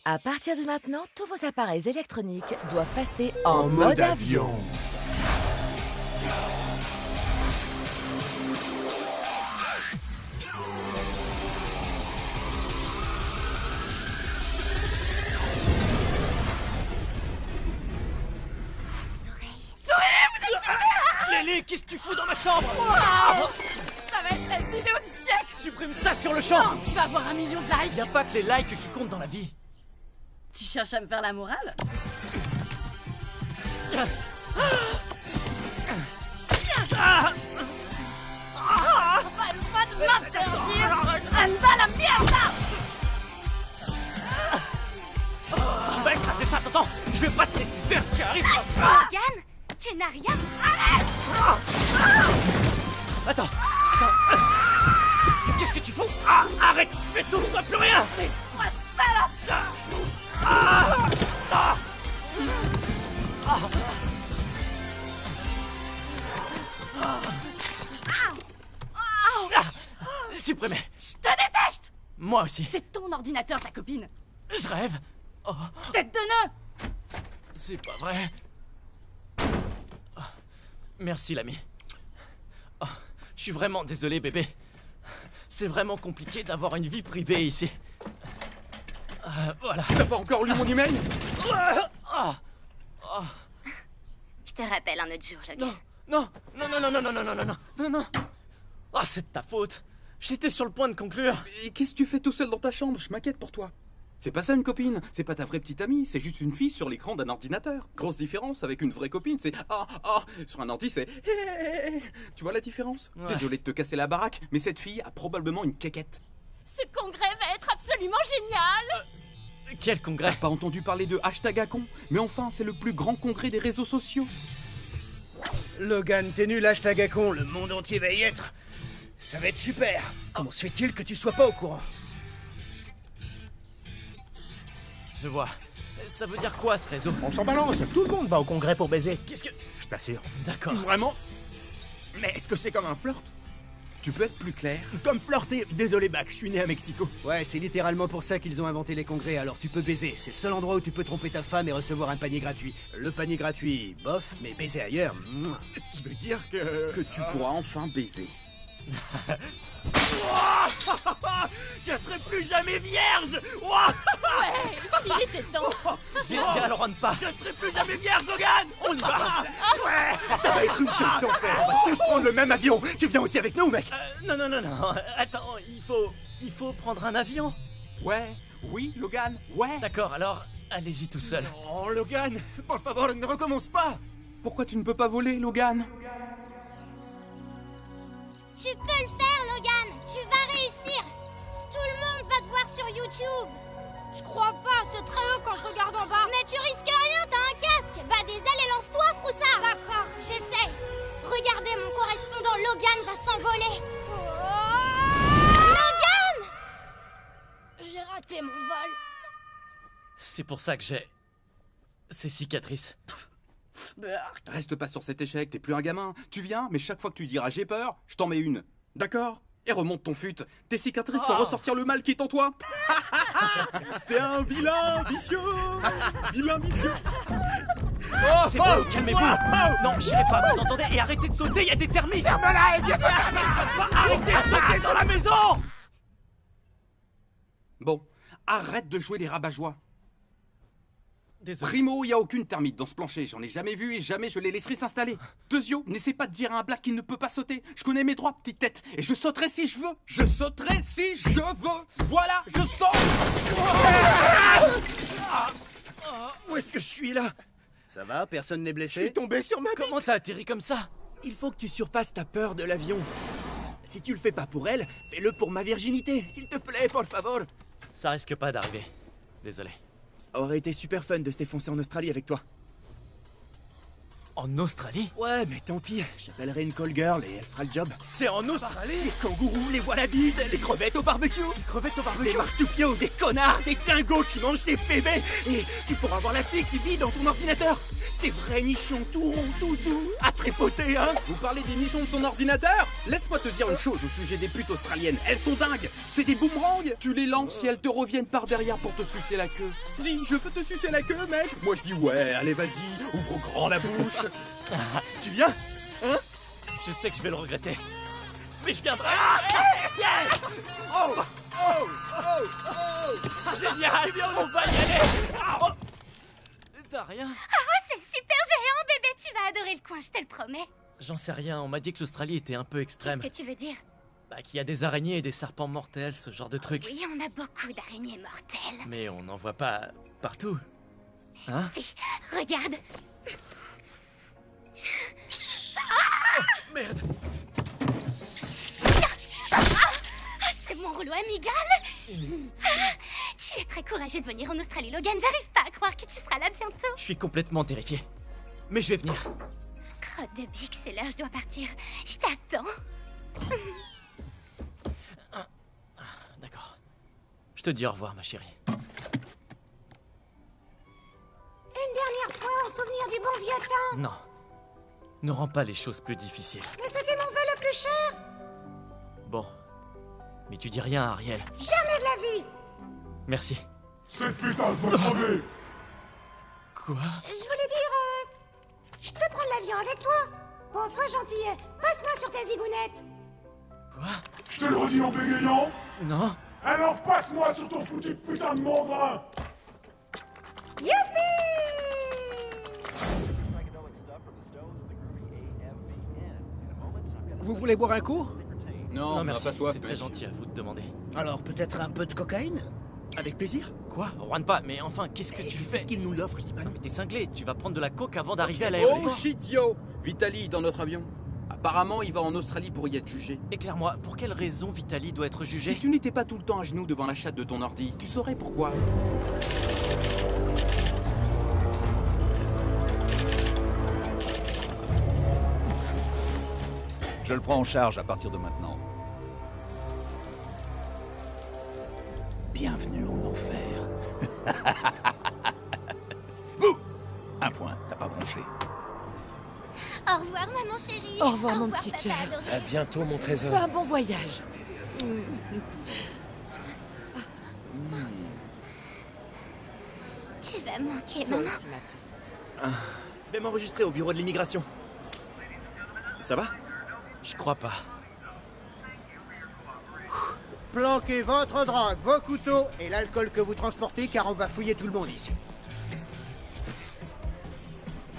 À partir de maintenant, tous vos appareils électroniques doivent passer en mode avion. Lily, qu'est-ce que tu fous dans ma chambre? Wow, ça va être la vidéo du siècle. Supprime ça sur le champ. Non, tu vas avoir 1 million de likes. Y a pas que les likes qui comptent dans la vie. Tu cherches à me faire la morale? Va de m'interdire. Anda la mierda. Je vais écraser ça, t'entends? Je vais pas te laisser faire, tu arrives. Logan, tu n'as rien. Attends. Qu'est-ce que tu fous? Arrête, ne touche-moi plus rien. Laisse-moi salope. Supprimé. Je te déteste. Moi aussi. C'est ton ordinateur, ta copine. Je rêve. Oh, Tête de nœud. c'est pas vrai. Oh, merci, l'ami. Oh, je suis vraiment désolé, bébé. C'est vraiment compliqué d'avoir une vie privée ici. Voilà. T'as pas encore lu mon email? Je te rappelle un autre jour, Logan. Non. Ah, c'est de ta faute. J'étais sur le point de conclure. Et qu'est-ce que tu fais tout seul dans ta chambre? Je m'inquiète pour toi. C'est pas ça une copine, c'est pas ta vraie petite amie, c'est juste une fille sur l'écran d'un ordinateur. Grosse différence avec une vraie copine, c'est sur un ordi c'est Tu vois la différence? Ouais. Désolé de te casser la baraque, mais cette fille a probablement une quéquette. Ce congrès va être absolument génial. Quel congrès? Pas entendu parler de #Acon? Mais enfin, c'est le plus grand congrès des réseaux sociaux. Logan, t'es nul, #Acon, le monde entier va y être. Ça va être super. Comment se fait-il que tu sois pas au courant? Je vois. Ça veut dire quoi, ce réseau? On s'en balance, tout le monde va au congrès pour baiser. Qu'est-ce que... Je t'assure. D'accord. Vraiment? Mais est-ce que c'est comme un flirt? Tu peux être plus clair? Comme flirter. Désolé, Mac, je suis né à Mexico. Ouais, c'est littéralement pour ça qu'ils ont inventé les congrès, alors tu peux baiser. C'est le seul endroit où tu peux tromper ta femme et recevoir un panier gratuit. Le panier gratuit, bof, mais baiser ailleurs, mouah. Ce qui veut dire que tu pourras enfin baiser. Je serai plus jamais vierge. Ouais, il était temps. Génial, rentre pas. Je serai plus jamais vierge, Logan. On y va. Ça va être une tête d'enfer. On va tous prendre le même avion. Tu viens aussi avec nous, mec? Non. Attends, il faut prendre un avion. Ouais, oui, Logan, ouais. D'accord, alors, allez-y tout seul. Oh, Logan, por favor, ne recommence pas. Pourquoi tu ne peux pas voler, Logan? Tu peux le faire, Logan. Tu vas réussir. Tout le monde va te voir sur YouTube. Je crois pas, c'est très haut quand je regarde en bas. Mais tu risques rien, t'as un casque. Bah des ailes et lance-toi, Froussard. D'accord, j'essaie. Regardez, mon correspondant Logan va s'envoler. Logan! J'ai raté mon vol. C'est pour ça que j'ai... ces cicatrices. Reste pas sur cet échec, t'es plus un gamin. Tu viens, mais chaque fois que tu diras j'ai peur, je t'en mets une. D'accord? Et remonte ton fut. Tes cicatrices font ressortir le mal qui est en toi. T'es un vilain vicieux. Vilain vicieux. C'est bon, calmez-vous. Non, j'irai pas, vous entendez? Et arrêtez de sauter, il y a des termites. Ferme-la et viens sauter. Arrêtez de sauter dans la maison. Bon, arrête de jouer les rabat-joie. Désolé. Primo, y a aucune termite dans ce plancher. J'en ai jamais vu et jamais je les laisserai s'installer. Deuxio, n'essaie pas de dire à un black qu'il ne peut pas sauter. Je connais mes droits, petite tête. Et je sauterai si je veux. Je sauterai si je veux. Voilà, je saute. Où est-ce que je suis là? Ça va, personne n'est blessé? Je suis tombé sur ma bite. Comment t'as atterri comme ça? Il faut que tu surpasses ta peur de l'avion. Si tu le fais pas pour elle, fais-le pour ma virginité. S'il te plaît, por favor. Ça risque pas d'arriver. Désolé. Ça aurait été super fun de se défoncer en Australie avec toi. En Australie? Ouais, mais tant pis, j'appellerai une call girl et elle fera le job. C'est en Australie? Les kangourous, les wallabies, les crevettes au barbecue. Les marsupiaux, des connards, des dingos qui mangent des bébés. Et tu pourras voir la fille qui vit dans ton ordinateur. Ces vrais nichons tout ronds, tout doux, à tripoter, hein. Vous parlez des nichons de son ordinateur? Laisse-moi te dire une chose au sujet des putes australiennes. Elles sont dingues. C'est des boomerangs. Tu les lances et elles te reviennent par derrière pour te sucer la queue. Dis, je peux te sucer la queue, mec? Moi je dis ouais, allez vas-y, ouvre grand la bouche. Tu viens? Hein? Je sais que je vais le regretter. Mais je viendrai. Oh, oh, oh, oh. Génial, on va y aller. Oh. T'as rien? C'est super géant, bébé. Tu vas adorer le coin, je te le promets. J'en sais rien, on m'a dit que l'Australie était un peu extrême. Qu'est-ce que tu veux dire? Bah, qu'il y a des araignées et des serpents mortels, ce genre de truc. Oui, on a beaucoup d'araignées mortelles. Mais on n'en voit pas partout. Hein? Si, regarde. Merde! C'est mon rouleau amigal. Tu es très courageux de venir en Australie, Logan. J'arrive pas à croire que tu seras là bientôt. Je suis complètement terrifié. Mais je vais venir. Crotte de bique, c'est l'heure, je dois partir. Je t'attends. D'accord. Je te dis au revoir, ma chérie. Une dernière fois en souvenir du bon vieux temps. Non. Ne rends pas les choses plus difficiles. Mais c'était mon vœu le plus cher. Bon. Mais tu dis rien à Ariel. Jamais de la vie. Merci. Cette putasse va crever. Quoi? Je voulais dire, je peux prendre l'avion avec toi? Bon, sois gentil, passe-moi sur ta zigounette. Quoi? Je te le redis en bégayant. Non? Alors passe-moi sur ton foutu putain de mandrin. Youpi! Vous voulez boire un coup? Non, on merci, n'a pas soif. c'est très mec. gentil à vous de demander. Alors peut-être un peu de cocaïne? Avec plaisir. Quoi? Juan pas, mais enfin, qu'est-ce que tu fais? Puisqu'il nous l'offre, je dis pas non. Mais t'es cinglé, tu vas prendre de la coke avant d'arriver à Oh l'aéroport. shit yo! Vitali dans notre avion. Apparemment, il va en Australie pour y être jugé. Éclaire-moi, pour quelle raison Vitali doit être jugé? Si tu n'étais pas tout le temps à genoux devant la chatte de ton ordi, tu saurais pourquoi. Je le prends en charge à partir de maintenant. Bienvenue en enfer. Vous! Un point, t'as pas bronché. Au revoir, maman chérie. Au revoir, mon petit papa cœur. adoré. À bientôt, mon trésor. Un bon voyage. Tu vas me manquer, Toi maman. aussi, ma puce. Je vais m'enregistrer au bureau de l'immigration. Ça va? Je crois pas. Planquez votre drogue, vos couteaux et l'alcool que vous transportez, car on va fouiller tout le monde ici.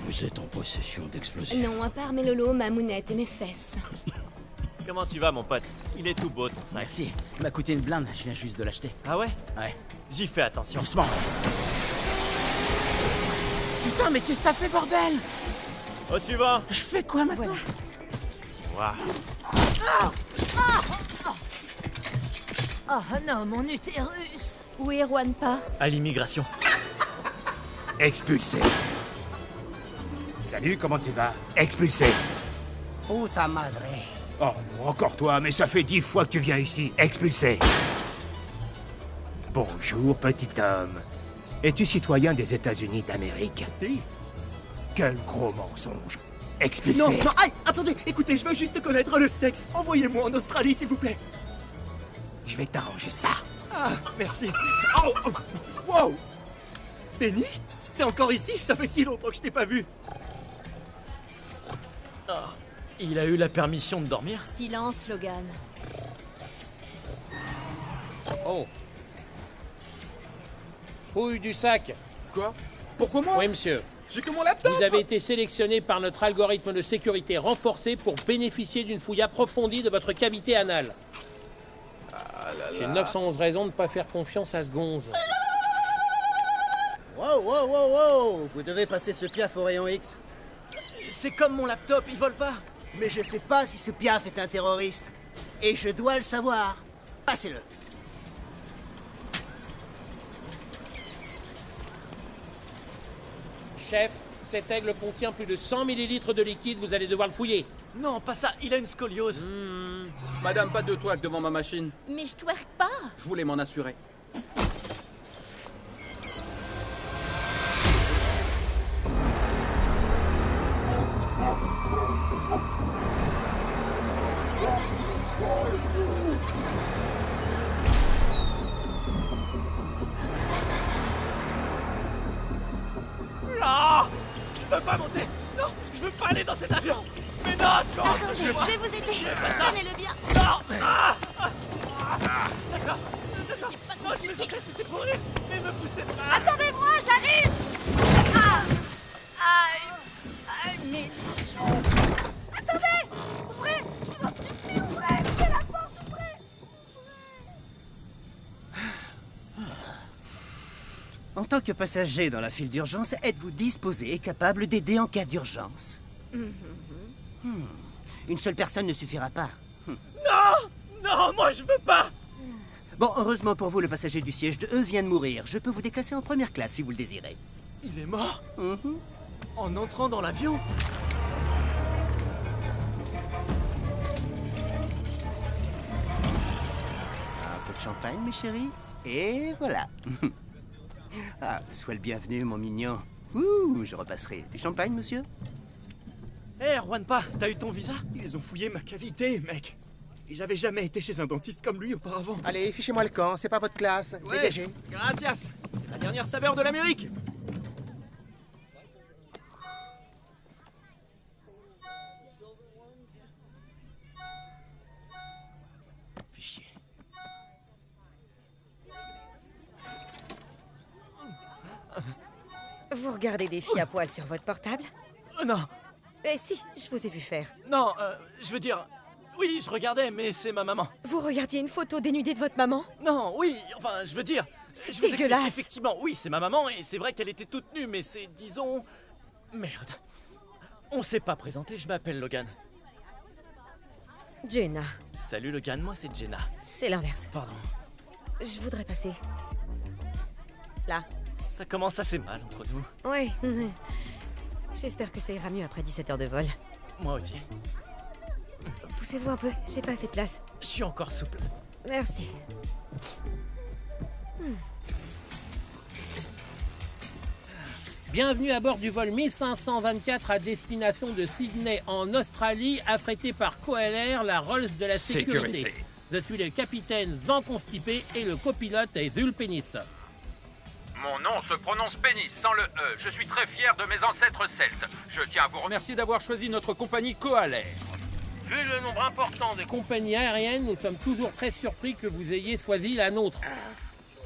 Vous êtes en possession d'explosifs. Non, à part mes lolos, ma mounette et mes fesses. Comment tu vas, mon pote? Il est tout beau, ton sac. Merci. Il m'a coûté une blinde, je viens juste de l'acheter. Ah ouais? Ouais. J'y fais attention. Doucement. Putain, mais qu'est-ce que t'as fait, bordel? Au suivant! Je fais quoi maintenant? Waouh! Oh non, mon utérus. Où est Juanpa? À l'immigration. Expulsé. Salut, comment tu vas? Expulsé. Puta madre. Oh non, encore toi, mais ça fait 10 fois que tu viens ici. Expulsé. Bonjour, petit homme. Es-tu citoyen des États-Unis d'Amérique? Si. Quel gros mensonge. Expulsé. Non, non, aïe, attendez, écoutez, je veux juste connaître le sexe. Envoyez-moi en Australie, s'il vous plaît. Je vais t'arranger ça. Ah, merci. Oh, oh, wow. Benny? C'est encore ici? Ça fait si longtemps que je t'ai pas vu. Il a eu la permission de dormir? Silence, Logan. Oh. Fouille du sac. Quoi? Pourquoi moi? Oui, monsieur. J'ai que mon laptop! Vous avez été sélectionné par notre algorithme de sécurité renforcé pour bénéficier d'une fouille approfondie de votre cavité anale. J'ai 911 raisons de ne pas faire confiance à ce gonze. Wow, wow, wow, wow. Vous devez passer ce piaf au rayon X. C'est comme mon laptop, il vole pas! Mais je sais pas si ce piaf est un terroriste. Et je dois le savoir. Passez-le. Chef, cet aigle contient plus de 100 millilitres de liquide, vous allez devoir le fouiller. Non, pas ça, il a une scoliose. Madame, pas de toit devant ma machine. Mais je twerk pas. Je voulais m'en assurer. Non, je veux pas monter. Non, je veux pas aller dans cet avion. Mais non, Attendez, je vais vous aider. Tenez-le bien. Non. D'accord. Non, je plaisantais, c'était pour rire. Mais me poussez pas. Attendez-moi, j'arrive. Aïe, mais attendez, ouvrez, je vous en supplie, ouvrez, ouvrez la porte, ouvrez. En tant que passager dans la file d'urgence, êtes-vous disposé et capable d'aider en cas d'urgence? Une seule personne ne suffira pas. Non, moi je veux pas. Bon, heureusement pour vous, le passager du siège de E vient de mourir. Je peux vous déclasser en première classe si vous le désirez. Il est mort en entrant dans l'avion. Un peu de champagne, mes chéris. Et voilà. Ah, sois le bienvenu, mon mignon. Ouh, je repasserai. Du champagne, monsieur? Hé, Juanpa, t'as eu ton visa? Ils ont fouillé ma cavité, mec. Et j'avais jamais été chez un dentiste comme lui auparavant. Allez, fichez-moi le camp, c'est pas votre classe. Ouais, Dégagez. gracias. C'est la dernière saveur de l'Amérique. Fichier. Vous regardez des filles à poil sur votre portable? Non, Eh si, je vous ai vu faire. non, je veux dire... Oui, je regardais, mais c'est ma maman. Vous regardiez une photo dénudée de votre maman? Non, oui, enfin, je veux dire... C'est je vous explique, dégueulasse. effectivement, oui, c'est ma maman, et c'est vrai qu'elle était toute nue, mais c'est, disons... Merde. On s'est pas présenté, je m'appelle Logan. Jenna, Salut Logan, moi c'est Jenna. c'est l'inverse. Pardon. Je voudrais passer. Là. Ça commence assez mal entre nous. Oui. J'espère que ça ira mieux après 17 heures de vol. Moi aussi. Poussez-vous un peu, j'ai pas assez de place. Je suis encore souple. Merci. Bienvenue à bord du vol 1524 à destination de Sydney en Australie, affrété par Coalair, la Rolls de la sécurité. Je suis le capitaine Zan Constipé et le copilote est Zul Pénis. Mon nom se prononce Pénis sans le E. Je suis très fier de mes ancêtres celtes. Je tiens à vous remercier d'avoir choisi notre compagnie Coalair. Vu le nombre important de compagnies aériennes, nous sommes toujours très surpris que vous ayez choisi la nôtre.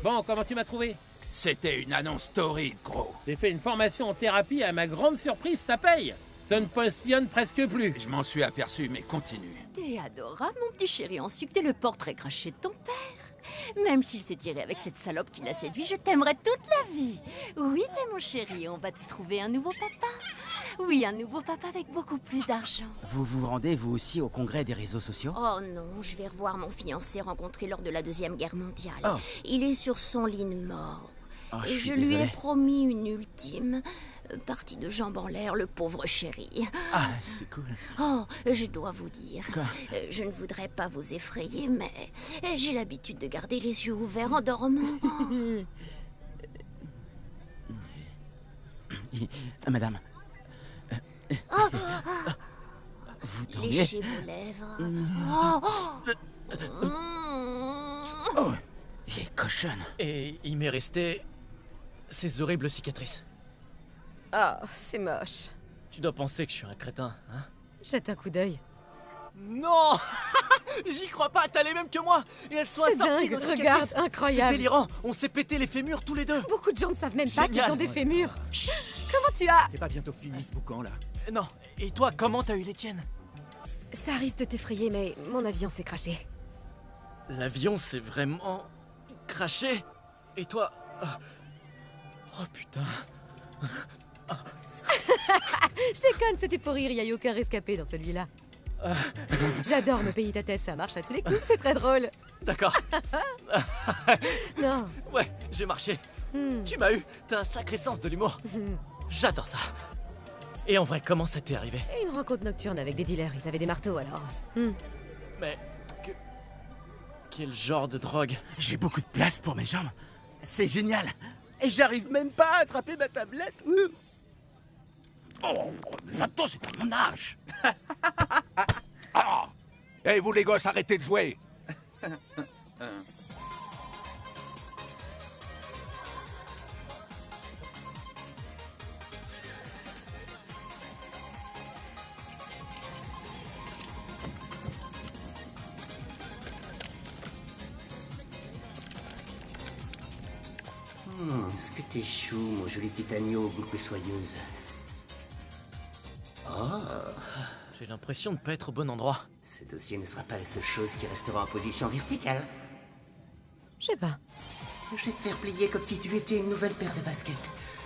Bon, comment tu m'as trouvé? C'était une annonce torride, gros. J'ai fait une formation en thérapie et à ma grande surprise, ça paye. Ça ne passionne presque plus. Je m'en suis aperçu, mais continue. T'es adorable, mon petit chéri. Ensuite, t'es le portrait craché de ton père. Même s'il s'est tiré avec cette salope qui l'a séduit, je t'aimerai toute la vie. Oui, t'es mon chéri, on va te trouver un nouveau papa. Oui, un nouveau papa avec beaucoup plus d'argent. Vous vous rendez, vous aussi, au congrès des réseaux sociaux? Oh non, je vais revoir mon fiancé rencontré lors de la Deuxième Guerre mondiale. Oh. Il est sur son lit de mort. Oh, Et je suis je lui ai désolé. promis une ultime partie de jambes en l'air, le pauvre chéri. Ah, c'est cool. Oh, je dois vous dire, Quoi? Je ne voudrais pas vous effrayer, mais j'ai l'habitude de garder les yeux ouverts en dormant. Madame, Oh, vous dormiez? léchez vos lèvres. Oh, vieille cochonne. Et il m'est resté... ces horribles cicatrices. Oh, c'est moche. Tu dois penser que je suis un crétin, hein? Jette un coup d'œil. Non. J'y crois pas, t'as les mêmes que moi. Et elles sont C'est assorties, dingue, nos cicatrices. regarde, incroyable. C'est délirant, on s'est pété les fémurs tous les deux. Beaucoup de gens ne savent même pas qu'ils Génial. ont des fémurs. Comment tu as... C'est pas bientôt fini ce boucan là. Non, et toi, comment t'as eu les tiennes? Ça risque de t'effrayer, mais mon avion s'est craché. L'avion s'est vraiment... craché? Et toi... Oh putain... Je déconne, c'était pour rire, il n'y a eu aucun rescapé dans celui-là. J'adore me payer ta tête, ça marche à tous les coups, c'est très drôle. D'accord. Non. Ouais, j'ai marché. Tu m'as eu, t'as un sacré sens de l'humour. J'adore ça. Et en vrai, comment ça t'est arrivé? Et une rencontre nocturne avec des dealers, ils avaient des marteaux alors. Mais... Quel genre de drogue? J'ai beaucoup de place pour mes jambes. C'est génial. Et j'arrive même pas à attraper ma tablette. Oh, 20 ans, c'est pas mon âge. Ah. Et vous les gosses, arrêtez de jouer. Est-ce que t'es chou, mon joli petit agneau aux boucles soyeuses? Oh, J'ai l'impression de pas être au bon endroit. ce dossier ne sera pas la seule chose qui restera en position verticale. Je sais pas. Je vais te faire plier comme si tu étais une nouvelle paire de baskets.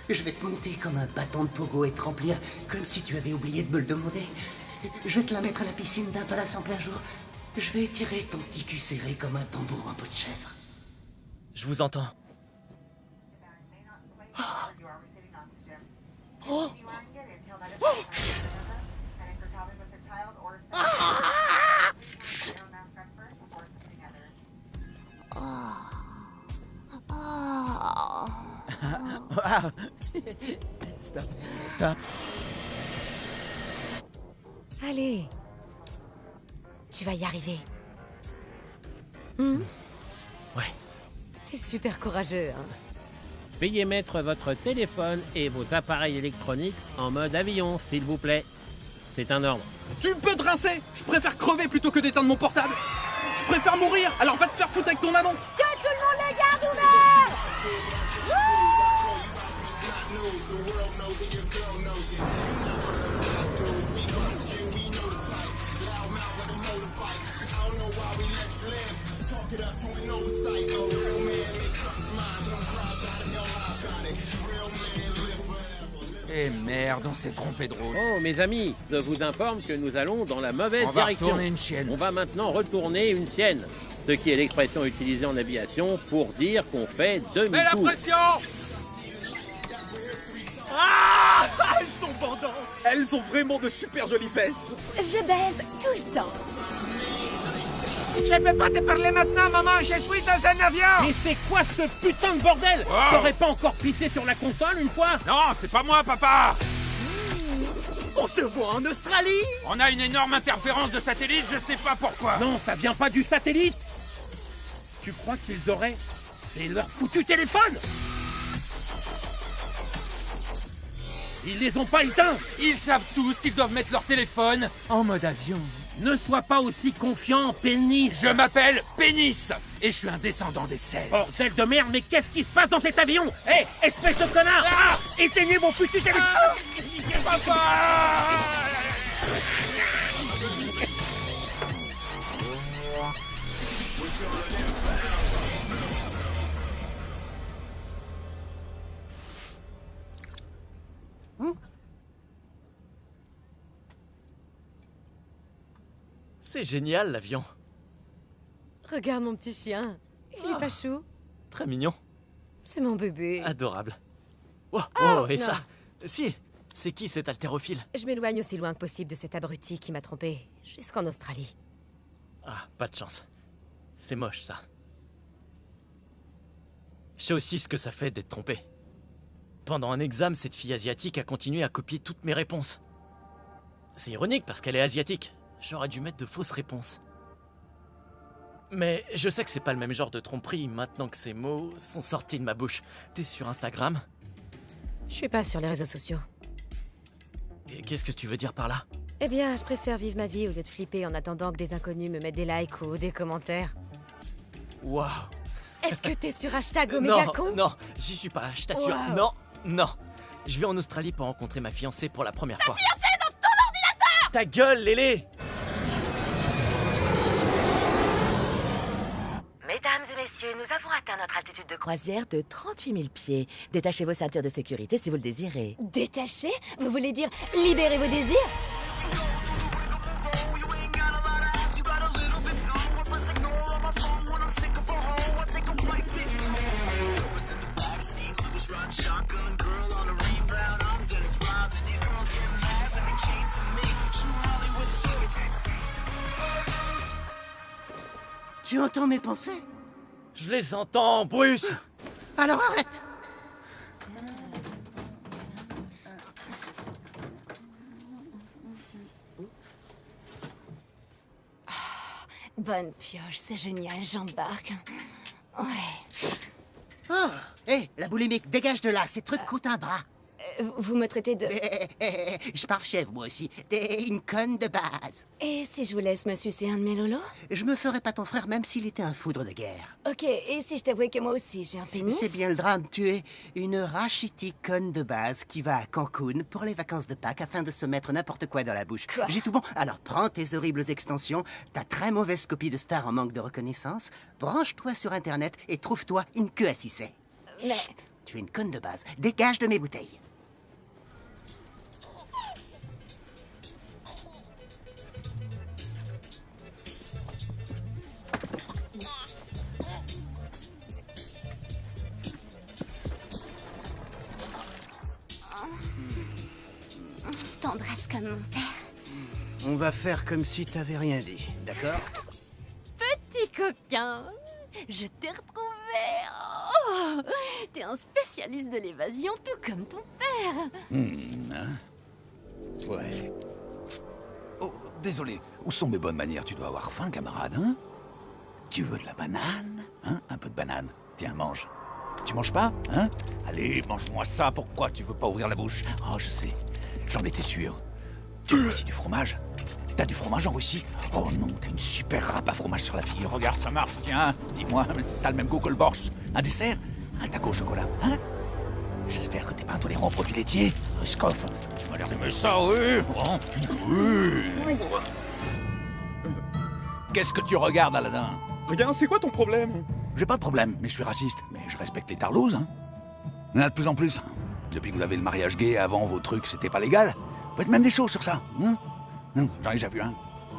Je vais te monter comme un bâton de pogo et te remplir comme si tu avais oublié de me le demander. Je vais te la mettre à la piscine d'un palace en plein jour. Je vais étirer ton petit cul serré comme un tambour en peau de chèvre. Je vous entends. Wow. Stop. Stop. Allez. Tu vas y arriver. Ouais. T'es super courageux, hein. Veuillez mettre votre téléphone et vos appareils électroniques en mode avion, s'il vous plaît. C'est un ordre. Tu peux te rincer. Je préfère crever plutôt que d'éteindre mon portable. Je préfère mourir, alors va te faire foutre avec ton annonce. Que tout le monde le garde ouvert! Eh merde, on s'est trompé de route. Oh, mes amis, je vous informe que nous allons dans la mauvaise On va direction. retourner une chienne. On va maintenant retourner une sienne. Ce qui est l'expression utilisée en aviation pour dire qu'on fait Mets la demi-tour. pression! Ah, elles sont bandantes. Elles ont vraiment de super jolies fesses. Je baise tout le temps. Je peux pas te parler maintenant, maman, je suis dans un avion! Mais c'est quoi ce putain de bordel? T'aurais pas encore pissé sur la console une fois? Non, c'est pas moi, papa! On se voit en Australie! On a une énorme interférence de satellite, je sais pas pourquoi. Non, ça vient pas du satellite. Tu crois qu'ils auraient... C'est leur foutu téléphone. Ils les ont pas éteints. Ils savent tous qu'ils doivent mettre leur téléphone en mode avion. Ne sois pas aussi confiant, Pénis. Je m'appelle Pénis et je suis un descendant des Celtes. Bordel de merde, mais qu'est-ce qui se passe dans cet avion? Hé, espèce de connard! Ah, éteignez mon foutu téléphone! C'est génial, l'avion. Regarde mon petit chien. Il est pas chou. Très mignon. C'est mon bébé. Adorable. Oh, Oh, et non. ça? Si. C'est qui cet haltérophile? Je m'éloigne aussi loin que possible de cet abruti qui m'a trompé jusqu'en Australie. Ah, pas de chance. C'est moche, ça. Je sais aussi ce que ça fait d'être trompé. Pendant un examen, cette fille asiatique a continué à copier toutes mes réponses. C'est ironique parce qu'elle est asiatique. J'aurais dû mettre de fausses réponses. Mais je sais que c'est pas le même genre de tromperie maintenant que ces mots sont sortis de ma bouche. T'es sur Instagram? Je suis pas sur les réseaux sociaux. Et qu'est-ce que tu veux dire par là? Eh bien, je préfère vivre ma vie au lieu de flipper en attendant que des inconnus me mettent des likes ou des commentaires. Waouh! Est-ce que t'es sur hashtag OmégaCon? Non, j'y suis pas, je t'assure. Wow. Non, non. Je vais en Australie pour rencontrer ma fiancée pour la première fois. Ta fiancée est dans ton ordinateur! Ta gueule, Lélé! Mesdames et messieurs, nous avons atteint notre altitude de croisière de 38 000 pieds. Détachez vos ceintures de sécurité si vous le désirez. Détaché? Vous voulez dire libérer vos désirs? Tu entends mes pensées? Je les entends, Bruce. Alors arrête. Bonne pioche, c'est génial, j'embarque. Ouais. Oh, hé, la boulimique, dégage de là, ces trucs coûtent un bras. Vous me traitez de... Je parle chèvre, moi aussi. T'es une conne de base. Et si je vous laisse me sucer un de mes lolos? Je me ferais pas ton frère même s'il était un foudre de guerre. Ok, et si je t'avouais que moi aussi j'ai un pénis? C'est bien le drame, tu es une rachitique conne de base qui va à Cancun pour les vacances de Pâques afin de se mettre n'importe quoi dans la bouche. Quoi? J'ai tout bon, alors prends tes horribles extensions, ta très mauvaise copie de star en manque de reconnaissance, branche-toi sur internet et trouve-toi une queue à sucer. Mais... Chut, tu es une conne de base, dégage de mes bouteilles. T'embrasses comme mon père. On va faire comme si t'avais rien dit, d'accord? Petit coquin, je t'ai retrouvé. Oh, t'es un spécialiste de l'évasion, tout comme ton père. Ouais. Oh, désolé. Où sont mes bonnes manières? Tu dois avoir faim, camarade, hein? Tu veux de la banane? Hein? Un peu de banane. Tiens, mange. Tu manges pas, hein? Allez, mange-moi ça. Pourquoi tu veux pas ouvrir la bouche? Oh, je sais. J'en étais sûr. Tu veux aussi du fromage? T'as du fromage en Russie? Oh non, t'as une super râpe à fromage sur la fille. Regarde, ça marche, tiens. Dis-moi, mais c'est ça le même goût que le borsch. Un dessert? Un taco au chocolat, hein? J'espère que t'es pas intolérant aux produits laitiers. Ruskov, tu m'as l'air d'aimer ça, oui? Oh, oui. Qu'est-ce que tu regardes, Aladdin? Rien, c'est quoi ton problème? J'ai pas de problème, mais je suis raciste. Mais je respecte les tarlouses, hein. Il y en a de plus en plus. Depuis que vous avez le mariage gay, avant vos trucs, c'était pas légal. Vous faites même des choses sur ça. J'en ai déjà vu un.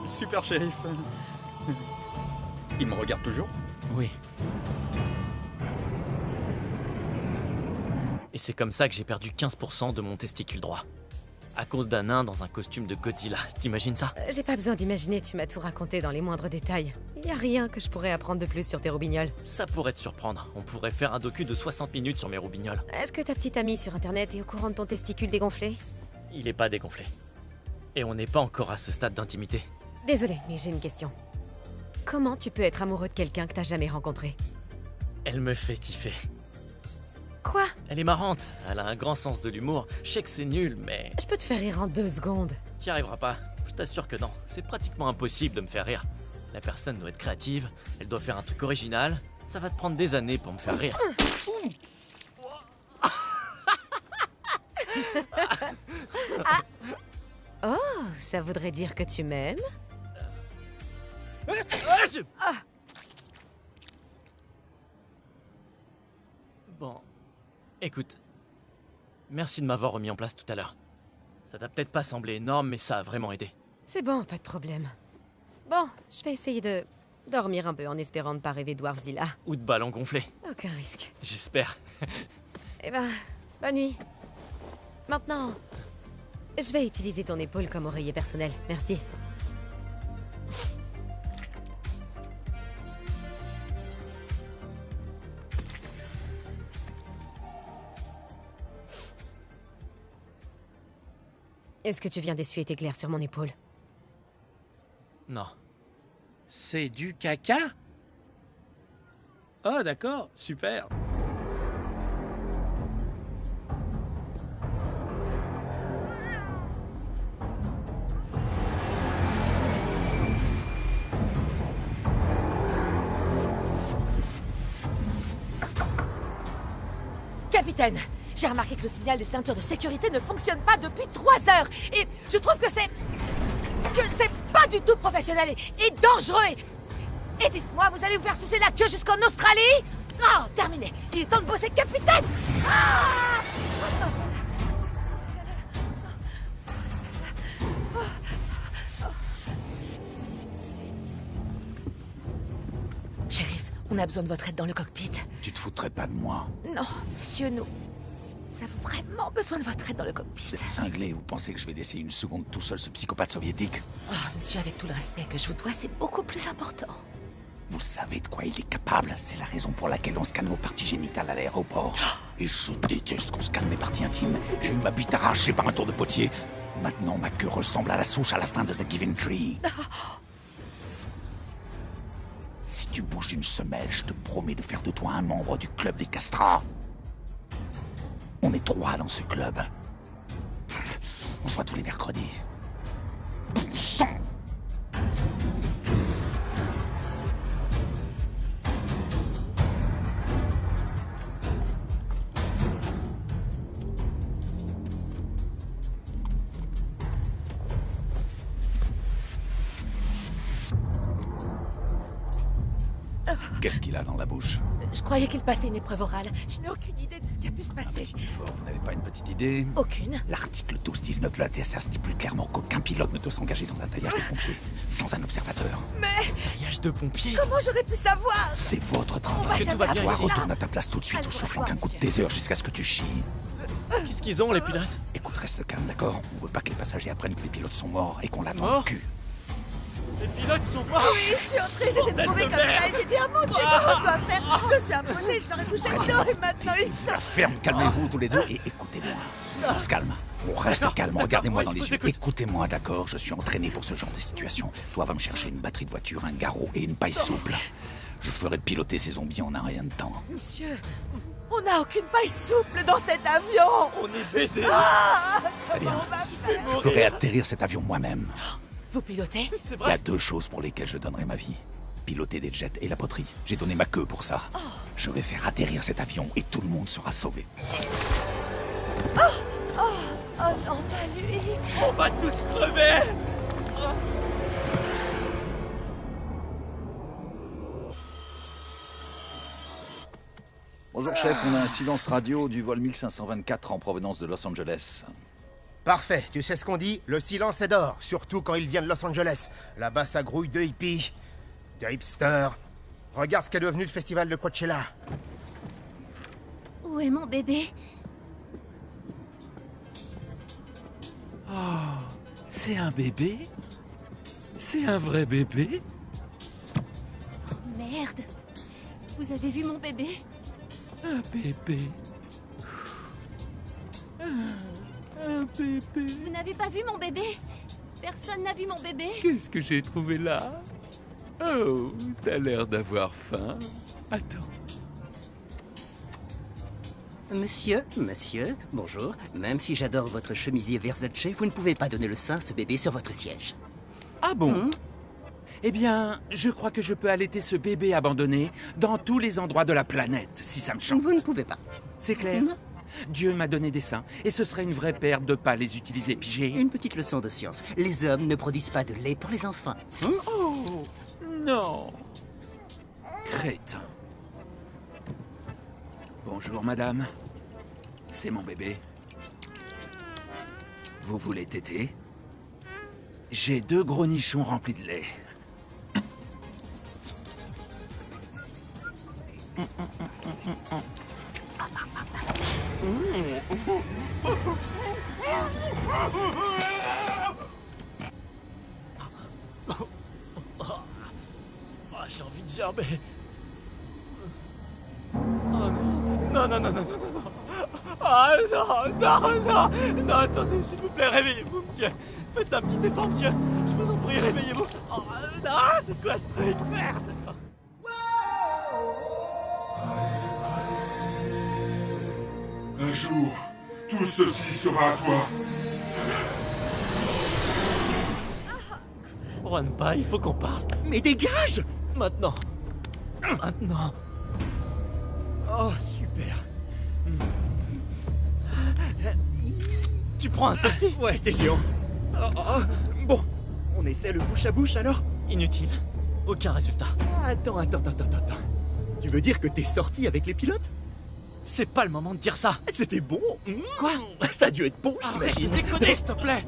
Super, shérif. Il me regarde toujours? Oui. Et c'est comme ça que j'ai perdu 15% de mon testicule droit. À cause d'un nain dans un costume de Godzilla. T'imagines ça? J'ai pas besoin d'imaginer, tu m'as tout raconté dans les moindres détails. Y a rien que je pourrais apprendre de plus sur tes roubignoles. Ça pourrait te surprendre. On pourrait faire un docu de 60 minutes sur mes roubignoles. Est-ce que ta petite amie sur internet est au courant de ton testicule dégonflé? Il est pas dégonflé. Et on n'est pas encore à ce stade d'intimité. Désolée, mais j'ai une question. Comment tu peux être amoureux de quelqu'un que t'as jamais rencontré? Elle me fait kiffer. Quoi? Elle est marrante, elle a un grand sens de l'humour. Je sais que c'est nul, mais... Je peux te faire rire en 2 secondes. T'y arriveras pas, je t'assure que non. C'est pratiquement impossible de me faire rire. La personne doit être créative, elle doit faire un truc original. Ça va te prendre des années pour me faire rire. Ah. Oh, ça voudrait dire que tu m'aimes? Ah. Bon, écoute, merci de m'avoir remis en place tout à l'heure. Ça t'a peut-être pas semblé énorme, mais ça a vraiment aidé. C'est bon, pas de problème. Bon, je vais essayer de dormir un peu en espérant ne pas rêver de Warzilla. Ou de ballons gonflés. Aucun risque. J'espère. Eh ben, bonne nuit. Maintenant, je vais utiliser ton épaule comme oreiller personnel. Merci. Est-ce que tu viens d'essuyer tes glaires sur mon épaule? Non. C'est du caca? Oh, d'accord, super. Capitaine, j'ai remarqué que le signal des ceintures de sécurité ne fonctionne pas depuis 3 heures. Et je trouve que c'est pas du tout professionnel et dangereux. Et dites-moi, vous allez vous faire sucer la queue jusqu'en Australie? Oh, terminé. Il est temps de bosser, capitaine. Ah! Shérif, on a besoin de votre aide dans le cockpit. Tu te foutrais pas de moi? Non, monsieur, nous avons vraiment besoin de votre aide dans le cockpit. Vous êtes cinglé, vous pensez que je vais laisser une seconde tout seul ce psychopathe soviétique? Oh, monsieur, avec tout le respect que je vous dois, c'est beaucoup plus important. Vous savez de quoi il est capable? C'est la raison pour laquelle on scanne vos parties génitales à l'aéroport. Et je déteste qu'on scanne mes parties intimes. J'ai eu ma bite arrachée par un tour de potier. Maintenant, ma queue ressemble à la souche à la fin de The Giving Tree. Si tu bouges une semelle, je te promets de faire de toi un membre du club des castrats. On est 3 dans ce club. On se voit tous les mercredis. Bon sang! Qu'est-ce qu'il a dans la bouche? Je croyais qu'il passait une épreuve orale. Je n'ai aucune idée de ce qui a pu se passer. Vous n'avez pas une petite idée? Aucune. L'article 12-19 de la TSA stipule clairement qu'aucun pilote ne doit s'engager dans un taillage de pompiers sans un observateur. Mais... Taillage de pompiers? Comment j'aurais pu savoir? C'est votre travail. Est-ce que tout va bien ici? Retourne à ta place tout de suite ou je te flanque un coup de taser jusqu'à ce que tu chies. Qu'est-ce qu'ils ont, les pilotes? Écoute, reste calme, d'accord? On veut pas que les passagers apprennent que les pilotes sont morts et qu'on l'attend le cul. Les pilotes sont morts? Oui, je suis entrée, je les ai trouvés comme ça et j'ai dit, ah mon Dieu, comment je dois faire? Je suis approchée, je leur ai touché le dos et maintenant ils sont... Ferme, calmez-vous tous les deux et écoutez-moi. On se calme. On reste calme, regardez-moi dans les yeux. Écoutez-moi, d'accord? Je suis entraîné pour ce genre de situation. Toi, va me chercher une batterie de voiture, un garrot et une paille souple. Je ferai piloter ces zombies en un rien de temps. Monsieur, on n'a aucune paille souple dans cet avion. On est baisés. Très bien. Je ferai atterrir cet avion moi-même. Vous pilotez? Il y a 2 choses pour lesquelles je donnerai ma vie. Piloter des jets et la poterie. J'ai donné ma queue pour ça. Je vais faire atterrir cet avion et tout le monde sera sauvé. Oh non, pas lui. On va tous crever. Bonjour chef, on a un silence radio du vol 1524 en provenance de Los Angeles. Parfait, tu sais ce qu'on dit? Le silence est d'or, surtout quand il vient de Los Angeles. Là-bas, ça grouille de hippies, de hipsters. Regarde ce qu'est devenu le festival de Coachella. Où est mon bébé? Oh, c'est un bébé? C'est un vrai bébé? Merde. Vous avez vu mon bébé? Un bébé. Un bébé. Vous n'avez pas vu mon bébé? Personne n'a vu mon bébé? Qu'est-ce que j'ai trouvé là? Oh, t'as l'air d'avoir faim. Attends. Monsieur, bonjour. Même si j'adore votre chemisier Versace, vous ne pouvez pas donner le sein à ce bébé sur votre siège. Ah bon? Eh bien, je crois que je peux allaiter ce bébé abandonné dans tous les endroits de la planète, si ça me chante. Vous ne pouvez pas. C'est clair? Non. Dieu m'a donné des seins, et ce serait une vraie perte de pas les utiliser, pigé. Une petite leçon de science. Les hommes ne produisent pas de lait pour les enfants. Oh, non. Crétin. Bonjour, madame. C'est mon bébé. Vous voulez téter? J'ai 2 gros nichons remplis de lait. J'ai envie de gerber. Oh non. Non. Ah non, attendez, s'il vous plaît, réveillez-vous, monsieur. Faites un petit effort, monsieur. Je vous en prie, réveillez-vous. Oh non, c'est quoi ce truc? Merde. Un jour, tout ceci sera à toi. Juanpa, il faut qu'on parle. Mais dégage! Maintenant. Oh, super. Tu prends un selfie? Ouais, c'est géant. Bon, on essaie le bouche à bouche alors? Inutile. Aucun résultat. Attends. Tu veux dire que t'es sorti avec les pilotes? C'est pas le moment de dire ça. C'était bon. Quoi? Ça a dû être bon, j'imagine. Arrête de déconner, s'il te plaît.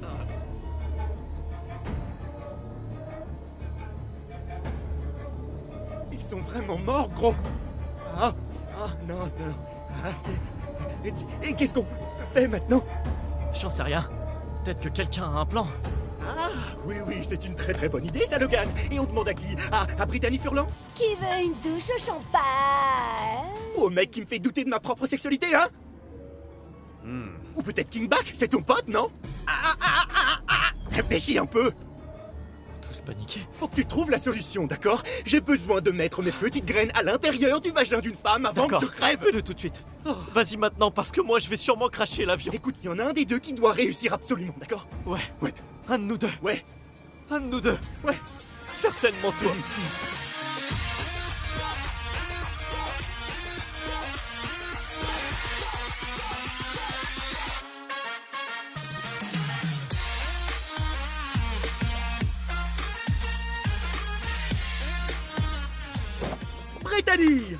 Ils sont vraiment morts, gros. Non. Et qu'est-ce qu'on fait maintenant? J'en sais rien. Peut-être que quelqu'un a un plan. Ah, Oui, c'est une très bonne idée, ça, Logan. Et on demande à qui? À Brittany Furlan? Qui veut une douche au champagne? Ou au mec qui me fait douter de ma propre sexualité, hein? Ou peut-être King Bach, c'est ton pote, non? Réfléchis un peu. Tous paniqués. Faut que tu trouves la solution, d'accord? J'ai besoin de mettre mes petites graines à l'intérieur du vagin d'une femme avant que je crève. Fais-le tout de suite. Vas-y maintenant, parce que moi je vais sûrement cracher l'avion. Écoute, il y en a un des deux qui doit réussir absolument, d'accord? Ouais. Ouais. Un de nous deux. Ouais. Un de nous deux. Ouais. Certainement toi. Brittany!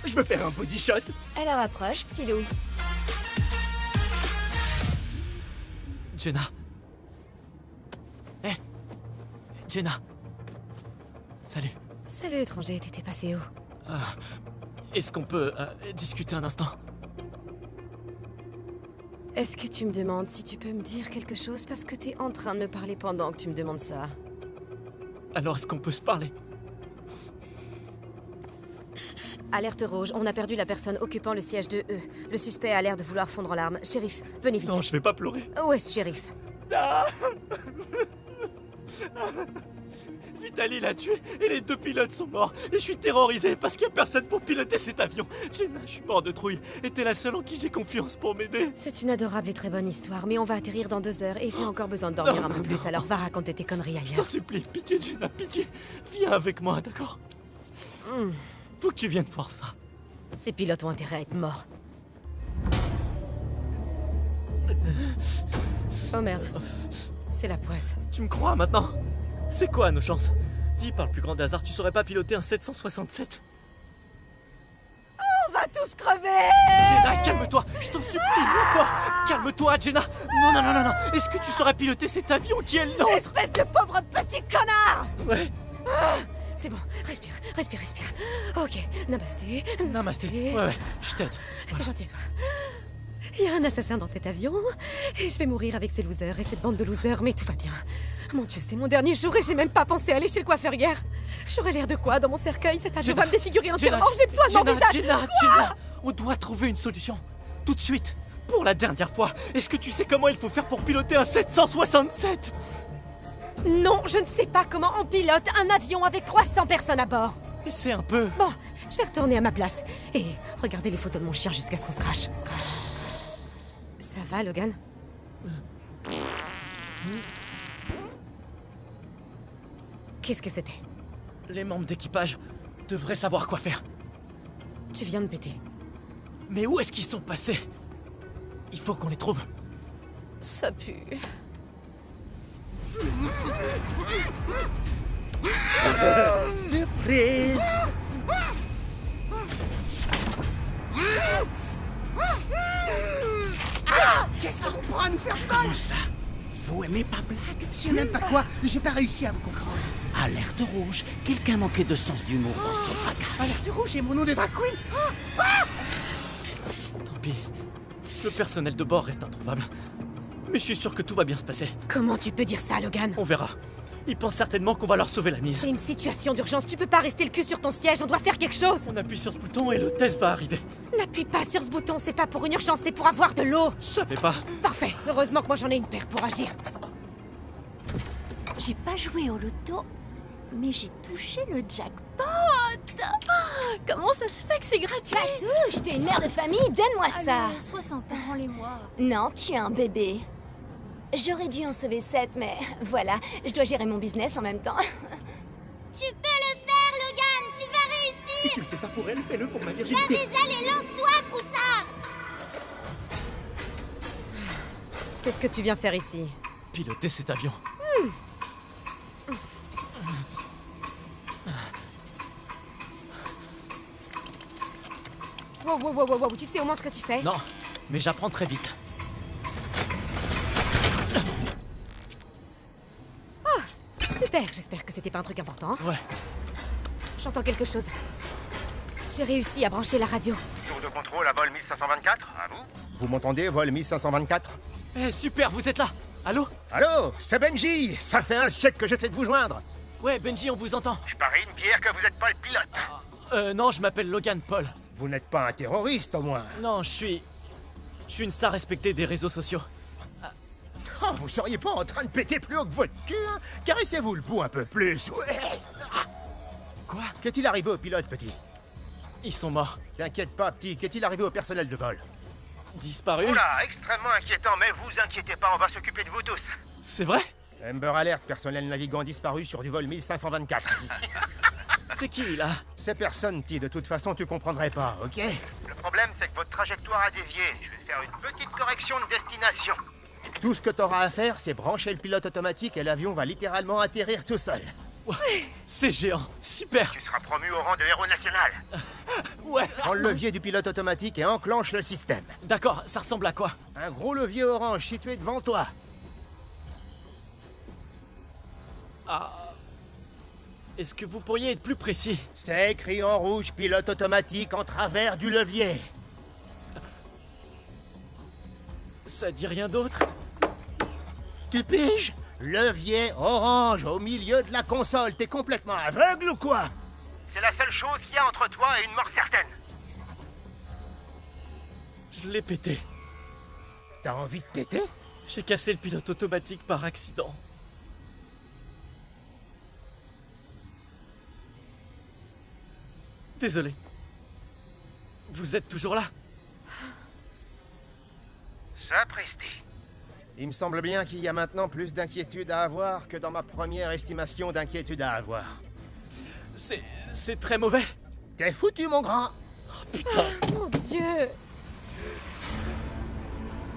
Je veux faire un body shot. Alors approche, petit loup. Jenna. Jenna. Salut. Salut étranger, t'étais passé où? Est-ce qu'on peut discuter un instant? Est-ce que tu me demandes si tu peux me dire quelque chose parce que t'es en train de me parler pendant que tu me demandes ça? Alors est-ce qu'on peut se parler? Alerte rouge, on a perdu la personne occupant le siège de E. Le suspect a l'air de vouloir fondre en larmes. Shérif, venez vite. Non, je vais pas pleurer. Où est-ce shérif? Vitaly l'a tué et les deux pilotes sont morts. Et je suis terrorisé parce qu'il n'y a personne pour piloter cet avion. Jenna, je suis mort de trouille. Et t'es la seule en qui j'ai confiance pour m'aider. C'est une adorable et très bonne histoire, mais on va atterrir dans 2 heures et j'ai encore besoin de dormir un peu plus, alors va raconter tes conneries ailleurs. Je t'en supplie, pitié Jenna, pitié. Viens avec moi, d'accord? Faut que tu viennes voir ça. Ces pilotes ont intérêt à être morts. Oh merde. C'est la poisse. Tu me crois maintenant? C'est quoi nos chances? Dis, par le plus grand des hasards, tu saurais pas piloter un 767? On va tous crever! Jenna, calme-toi! Je t'en supplie, une fois! Calme-toi, Jenna! Non! Est-ce que tu saurais piloter cet avion qui est le nôtre? Espèce de pauvre petit connard! Ouais. C'est bon, respire. Ok, namasté. Ouais, je t'aide. C'est gentil à toi. Il y a un assassin dans cet avion, et je vais mourir avec ces losers et cette bande de losers, mais tout va bien. Mon Dieu, c'est mon dernier jour et j'ai même pas pensé aller chez le coiffeur hier. J'aurais l'air de quoi dans mon cercueil? Cet avion va me défigurer entièrement, j'ai besoin de mon visage. Jenna, on doit trouver une solution. Tout de suite. Pour la dernière fois, est-ce que tu sais comment il faut faire pour piloter un 767? Non, je ne sais pas comment on pilote un avion avec 300 personnes à bord. Essaie un peu. Bon, je vais retourner à ma place. Et regardez les photos de mon chien jusqu'à ce qu'on se crache. Ça va, Logan? Qu'est-ce que c'était? Les membres d'équipage devraient savoir quoi faire. Tu viens de péter. Mais où est-ce qu'ils sont passés? Il faut qu'on les trouve. Ça pue. Surprise! Qu'est-ce qui vous prend à nous faire mal? Comment ça? Vous aimez pas blague? Si on n'aime pas quoi, j'ai pas réussi à vous comprendre. Alerte rouge. Quelqu'un manquait de sens d'humour dans son bagage. Alerte rouge et mon nom de drag queen. Tant pis. Le personnel de bord reste introuvable. Mais je suis sûr que tout va bien se passer. Comment tu peux dire ça, Logan? On verra. Ils pensent certainement qu'on va leur sauver la mise. C'est une situation d'urgence, tu peux pas rester le cul sur ton siège, on doit faire quelque chose. On appuie sur ce bouton et l'hôtesse va arriver. N'appuie pas sur ce bouton, c'est pas pour une urgence, c'est pour avoir de l'eau. Je savais pas. Parfait, heureusement que moi j'en ai une paire pour agir. J'ai pas joué au loto, mais j'ai touché le jackpot. Comment ça se fait que c'est gratuit? Touche, t'es une mère de famille, donne-moi ça. Allez, sois sympa, rends-les-moi. Non, tu es un bébé. J'aurais dû en sauver 7, mais voilà, je dois gérer mon business en même temps. Tu peux le faire, Logan, tu vas réussir. Si tu le fais pas pour elle, fais-le pour ma Garde virginité. des ailes et lance-toi, Froussard. Qu'est-ce que tu viens faire ici? Piloter cet avion. Wow, tu sais au moins ce que tu fais? Non, mais j'apprends très vite. Super, j'espère que c'était pas un truc important. Ouais. J'entends quelque chose. J'ai réussi à brancher la radio. Tour de contrôle à vol 1524, à vous? Vous m'entendez, vol 1524? Eh, super, vous êtes là. Allô? Allô, c'est Benji. Ça fait un siècle que j'essaie de vous joindre. Ouais, Benji, on vous entend. Je parie une pierre que vous n'êtes pas le pilote. Non, je m'appelle Logan Paul. Vous n'êtes pas un terroriste, au moins. Non, je suis une star respectée des réseaux sociaux. Oh, vous seriez pas en train de péter plus haut que votre cul, hein? Caressez-vous le pouls un peu plus. Ouais. Quoi? Qu'est-il arrivé au pilote, petit? Ils sont morts. T'inquiète pas, petit. Qu'est-il arrivé au personnel de vol? Disparu? Oula, extrêmement inquiétant, mais vous inquiétez pas, on va s'occuper de vous tous. C'est vrai? Amber Alert, personnel navigant disparu sur du vol 1524. C'est qui, là? C'est personne, T. De toute façon, tu comprendrais pas, ok? Le problème, c'est que votre trajectoire a dévié. Je vais faire une petite correction de destination. Tout ce que t'auras à faire, c'est brancher le pilote automatique et l'avion va littéralement atterrir tout seul. Ouais, c'est géant, super. Tu seras promu au rang de héros national. Ouais. Prends le levier du pilote automatique et enclenche le système. D'accord, ça ressemble à quoi? Un gros levier orange situé devant toi. Ah. Est-ce que vous pourriez être plus précis? C'est écrit en rouge pilote automatique en travers du levier. Ça dit rien d'autre? Tu piges? Levier orange au milieu de la console. T'es complètement aveugle ou quoi? C'est la seule chose qu'il y a entre toi et une mort certaine. Je l'ai pété. T'as envie de péter? J'ai cassé le pilote automatique par accident. Désolé. Vous êtes toujours là? Sapristi. Il me semble bien qu'il y a maintenant plus d'inquiétude à avoir que dans ma première estimation d'inquiétude à avoir. C'est très mauvais. T'es foutu, mon grand. Oh, putain. Mon Dieu.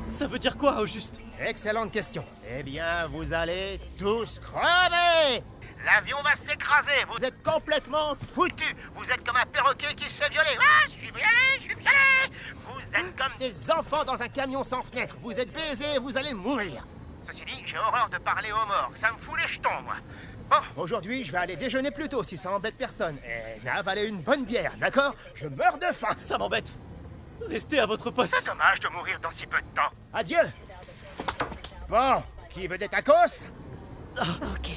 Ça veut dire quoi, au juste? Excellente question. Eh bien, vous allez tous crever. L'avion va s'écraser. Vous êtes complètement foutus. Vous êtes comme un perroquet qui se fait violer. Ah, je suis violé. Vous êtes comme des enfants dans un camion sans fenêtre. Vous êtes baisés et vous allez mourir. Ceci dit, j'ai horreur de parler aux morts. Ça me fout les jetons, moi. Bon, aujourd'hui, je vais aller déjeuner plus tôt si ça embête personne. Et avaler une bonne bière, d'accord? Je meurs de faim. Ça m'embête. Restez à votre poste. C'est dommage de mourir dans si peu de temps. Adieu. Bon, qui veut des tacos? Ok.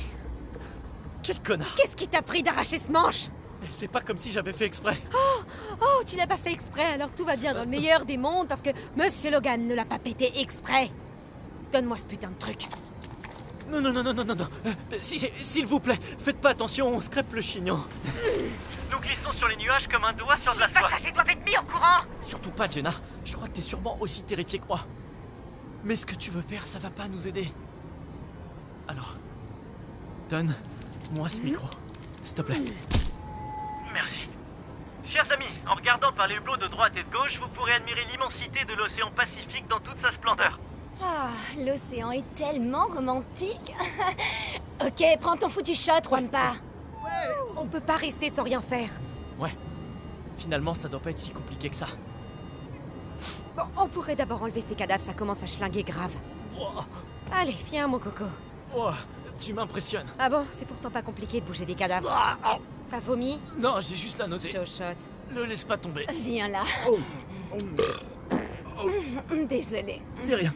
Quel connard. Qu'est-ce qui t'a pris d'arracher ce manche? C'est pas comme si j'avais fait exprès. Oh, tu l'as pas fait exprès, alors tout va bien dans le meilleur des mondes parce que Monsieur Logan ne l'a pas pété exprès. Donne-moi ce putain de truc. Non. S'il vous plaît, faites pas attention, on se crêpe le chignon. Nous glissons sur les nuages comme un doigt sur de la soie. Les passagers doivent être mis au courant. Surtout pas, Jenna. Je crois que t'es sûrement aussi terrifiée que moi. Mais ce que tu veux faire, ça va pas nous aider. Alors, donne-moi ce micro, s'il te plaît. Merci. Chers amis, en regardant par les hublots de droite et de gauche, vous pourrez admirer l'immensité de l'océan Pacifique dans toute sa splendeur. Ah, l'océan est tellement romantique. Ok, prends ton foutu shot, Wampa. On peut pas rester sans rien faire. Ouais. Finalement, ça doit pas être si compliqué que ça. Bon, on pourrait d'abord enlever ces cadavres, ça commence à schlinguer grave. Oh. Allez, viens, mon coco. Oh, tu m'impressionnes. Ah bon, c'est pourtant pas compliqué de bouger des cadavres. Oh. T'as vomi? Non, j'ai juste la nausée. Chochotte. Le laisse pas tomber. Viens là. Désolée. C'est rien.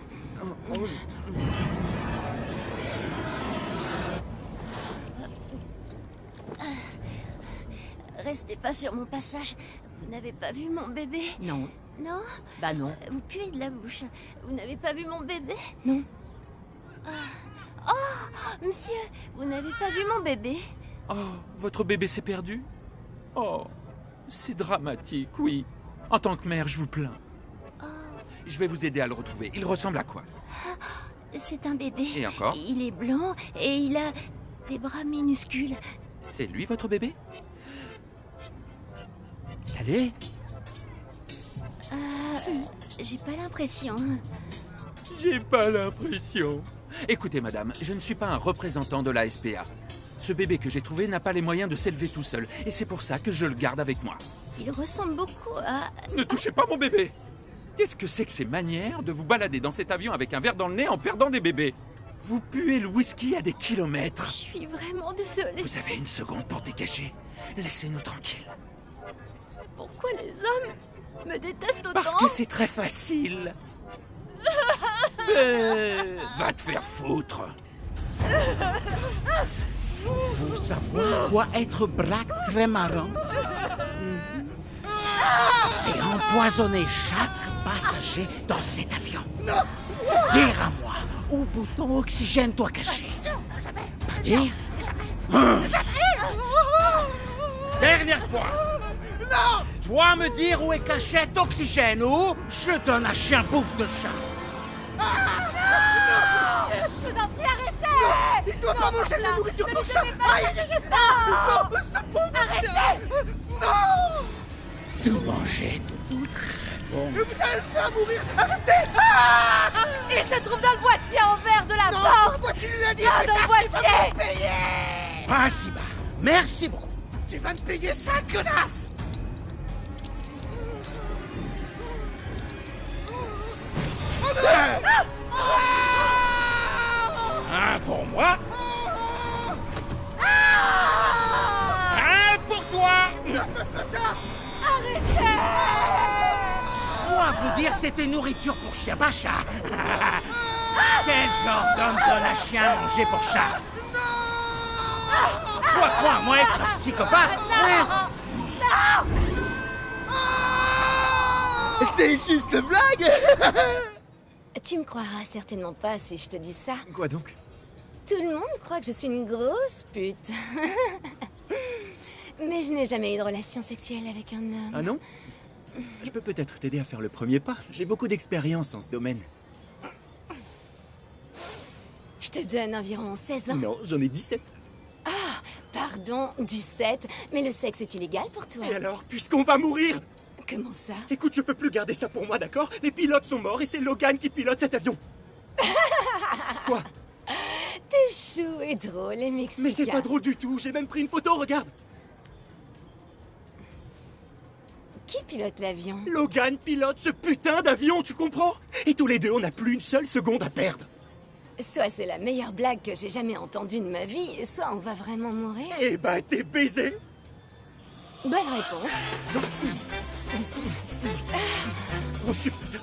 Restez pas sur mon passage. Vous n'avez pas vu mon bébé? Non. Non? Bah non. Vous puez de la bouche. Vous n'avez pas vu mon bébé? Non. Oh, monsieur, vous n'avez pas vu mon bébé? Oh, votre bébé s'est perdu? Oh, c'est dramatique, oui. En tant que mère, je vous plains. Je vais vous aider à le retrouver. Il ressemble à quoi? C'est un bébé. Et encore? Il est blanc et il a des bras minuscules. C'est lui, votre bébé? Salut. J'ai pas l'impression. J'ai pas l'impression. Écoutez, madame, je ne suis pas un représentant de la SPA. Ce bébé que j'ai trouvé n'a pas les moyens de s'élever tout seul, et c'est pour ça que je le garde avec moi. Il ressemble beaucoup à... Ne touchez pas mon bébé! Qu'est-ce que c'est que ces manières de vous balader dans cet avion avec un verre dans le nez en perdant des bébés? Vous puez le whisky à des kilomètres. Je suis vraiment désolée. Vous avez une seconde pour dégager. Laissez-nous tranquilles. Pourquoi les hommes me détestent autant? Parce que c'est très facile. Va te faire foutre. Faut savoir quoi être black très marrante. C'est empoisonner chaque passager dans cet avion. Dire à moi où bouton oxygène doit cacher. Partir? Dernière fois. Non! Toi me dire où est caché oxygène ou je donne un chien bouffe de chat. Je vous en prie, arrêtez! Il doit pas manger de la nourriture pour chat! Aïe, aïe, aïe! Non! Ce pauvre chien! Non! Tout manger, tout très bon. Vous allez le faire mourir! Arrêtez! Ah! Il se trouve dans le boîtier en verre de la Non, porte! pourquoi tu lui as dit? Ah, dans le boîtier! Payer! Pas si bas. Merci beaucoup. Tu vas me payer ça, connasse! Un pour moi. Un pour toi. Ne fais pas ça! Arrêtez! Moi, vous dire c'était nourriture pour chien, pas chat. Quel genre d'homme donne à chien à manger pour chat? Toi, quoi, moi être un psychopathe? Non! C'est juste une blague! Tu me croiras certainement pas si je te dis ça. Quoi donc? Tout le monde croit que je suis une grosse pute. Mais je n'ai jamais eu de relation sexuelle avec un homme. Ah non? Je peux peut-être t'aider à faire le premier pas. J'ai beaucoup d'expérience dans ce domaine. Je te donne environ 16 ans. Non, j'en ai 17. Ah, pardon, 17. Mais le sexe est illégal pour toi. Et alors, puisqu'on va mourir? Comment ça? Écoute, je peux plus garder ça pour moi, d'accord? Les pilotes sont morts et c'est Logan qui pilote cet avion. Quoi? T'es chou et drôle et mexicain. Mais c'est pas drôle du tout, j'ai même pris une photo, regarde. Qui pilote l'avion? Logan pilote ce putain d'avion, tu comprends? Et tous les deux, on n'a plus une seule seconde à perdre. Soit c'est la meilleure blague que j'ai jamais entendue de ma vie, soit on va vraiment mourir. Eh bah, t'es baisé. Bonne réponse. Oh, super.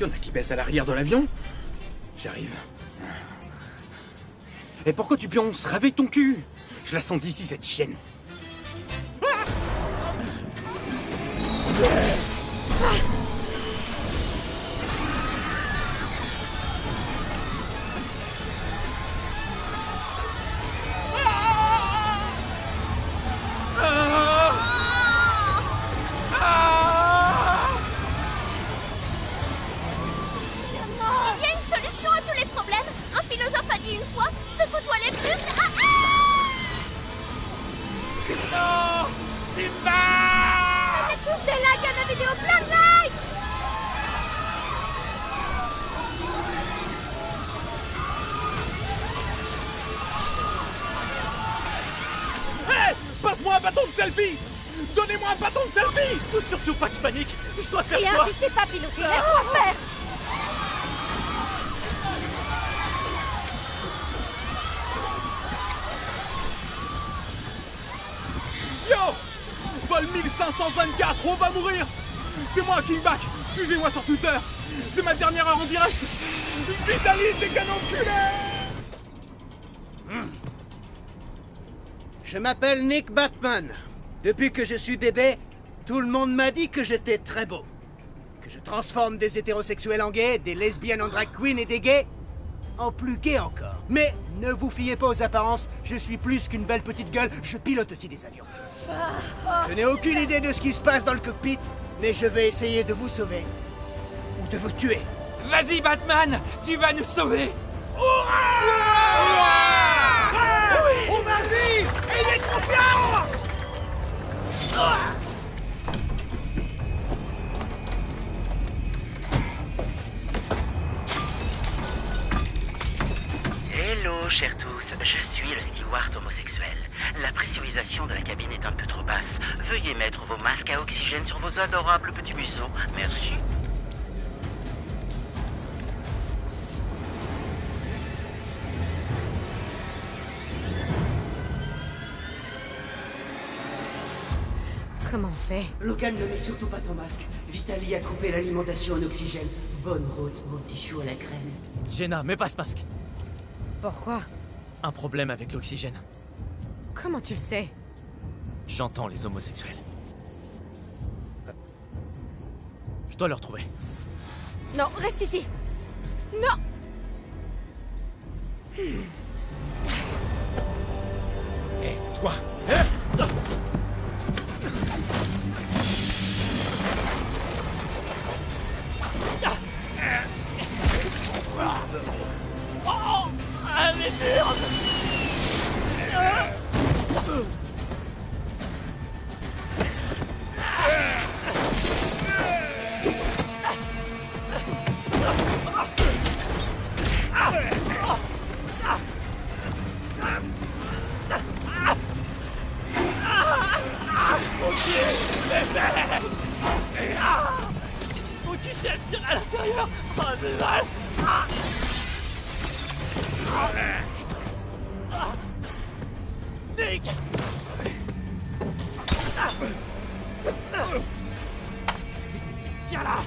Y'en a qui baissent à l'arrière de l'avion? J'arrive. Et pourquoi tu pionces? Ravais ton cul! Je la sens d'ici, cette chienne. Il y a une solution à tous les problèmes. Un philosophe a dit une fois, secoue-toi les plus. Non! Simba! Mettez tous des likes à ma vidéo, plein de likes! Hé! Passe-moi un bâton de selfie! Donnez-moi un bâton de selfie! Faut surtout pas que je panique. Je dois faire Rien, quoi? tu sais pas piloter, laisse-moi faire! Yo! Vol 1524, on va mourir! C'est moi, Kingback! Suivez-moi sur Twitter! C'est ma dernière heure en direct! Vitalis, t'es qu'un enculé! Je m'appelle Nick Batman. Depuis que je suis bébé, tout le monde m'a dit que j'étais très beau. Que je transforme des hétérosexuels en gays, des lesbiennes en drag queens et des gays en plus gays encore. Mais ne vous fiez pas aux apparences, je suis plus qu'une belle petite gueule, je pilote aussi des avions. Je n'ai aucune idée de ce qui se passe dans le cockpit, mais je vais essayer de vous sauver. Ou de vous tuer. Vas-y, Batman! Tu vas nous sauver! On m'a vu! Et des confiance! Hello, chers tous. Je suis le steward homosexuel. La pressurisation de la cabine est un peu trop basse. Veuillez mettre vos masques à oxygène sur vos adorables petits museaux. Merci. Comment on fait? Logan, ne mets surtout pas ton masque. Vitaly a coupé l'alimentation en oxygène. Bonne route, mon petit chou à la crème. Jenna, mets pas ce masque. Pourquoi? Un problème avec l'oxygène. Comment tu le sais? J'entends les homosexuels. Je dois le retrouver. Non, reste ici. Non. Hé, toi. Oh, allez, merde. Faut qu'il s'aspire à l'intérieur. Oh, c'est mal. Nick. Viens là.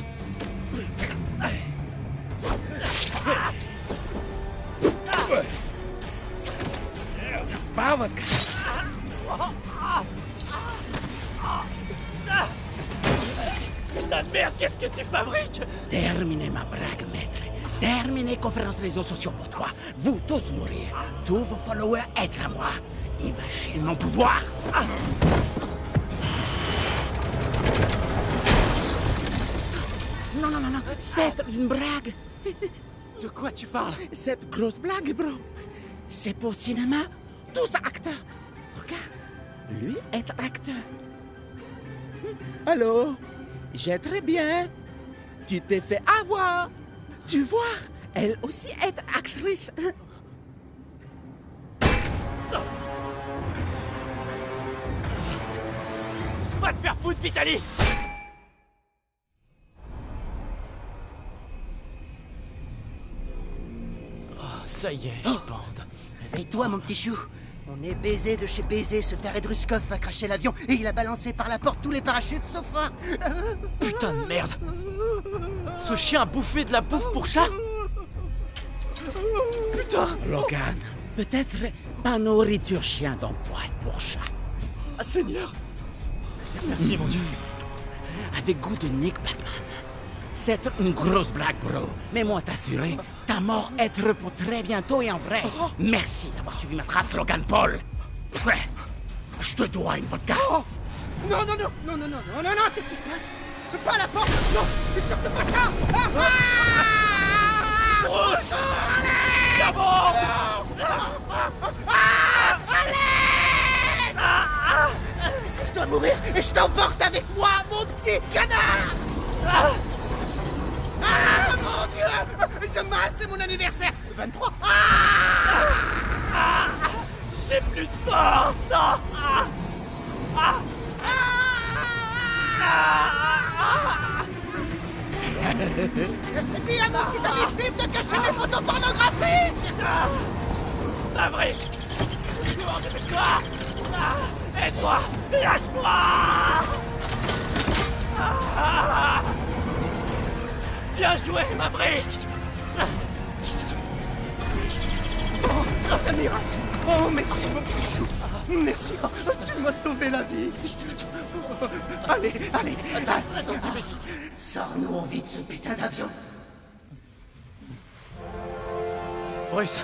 Pas votre Putain de merde, qu'est-ce que tu fabriques? Terminez ma brague, maître. Terminez conférence réseaux sociaux pour toi. Vous tous mourir. Tous vos followers être à moi. Imagine mon pouvoir. Non, non, non, non. C'est une blague. De quoi tu parles? Cette grosse blague, bro. C'est pour cinéma. Tous acteurs. Regarde. Lui est acteur. Allô? J'ai très bien. Tu t'es fait avoir. Tu vois, elle aussi est actrice. Va te faire foutre, Vitaly! Oh, ça y est, je bande. Réveille-toi, mon petit chou. On est baisé de chez Baiser, ce taré de Ruskov a craché l'avion et il a balancé par la porte tous les parachutes sauf un. Putain de merde! Ce chien a bouffé de la bouffe pour chat? Putain! Logan, peut-être pas nourriture chien dans boîte pour chat. Ah, Seigneur! Merci, mon Dieu. Avec goût de Nick Batman. C'est une grosse blague, bro. Mais moi t'assurer, ta mort être pour très bientôt et en vrai. Merci d'avoir suivi ma trace, Logan Paul. Ouais, je te dois une vodka. Oh non, non, non, non, non, non, non, non, non, qu'est-ce qui se passe? Pas la porte! Non, mais surtout pas ça! Si je dois mourir, je t'emporte avec moi, mon petit canard! Ah, mon Dieu! Demain, c'est mon anniversaire! 23! J'ai plus de force, non! Dis à mon petit ami Steve de cacher mes photos pornographiques! Pas vrai! Comment dépêche-toi! Aide-moi! Lâche-moi! Bien joué, Maverick! Oh, c'est un miracle! Oh, merci, mon petit chou! Merci, oh, tu m'as sauvé la vie! Allez, allez! Attends, tu m'étouffe! Sors-nous en vie de ce putain d'avion! Bruce,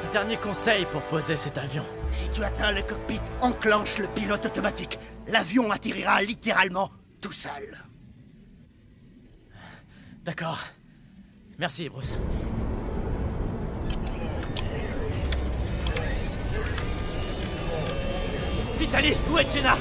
un dernier conseil pour poser cet avion. Si tu atteins le cockpit, enclenche le pilote automatique. L'avion atterrira littéralement tout seul. D'accord. Merci, Bruce. Vitaly, où est Jenna?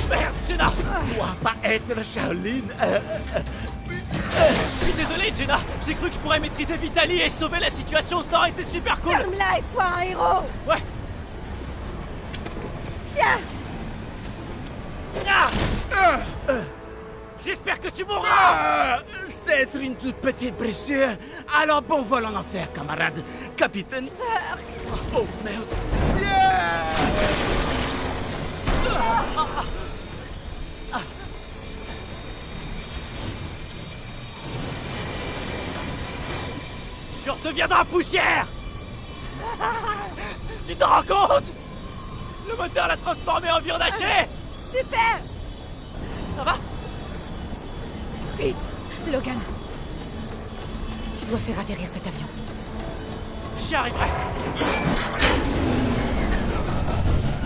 Merde, Jenna! Dois pas être Shaolin. Je suis désolé, Jenna. J'ai cru que je pourrais maîtriser Vitaly et sauver la situation. Ça aurait été super cool. Calme-la et sois un héros. Ouais. Tiens. tu mourras! C'est une toute petite blessure. Alors bon vol en enfer, camarade. Capitaine... Oh, merde. Tu redeviendras poussière! Tu t'en rends compte? Le moteur l'a transformé en viande hachée! Super! Ça va? Vite! Logan! Tu dois faire atterrir cet avion. J'y arriverai!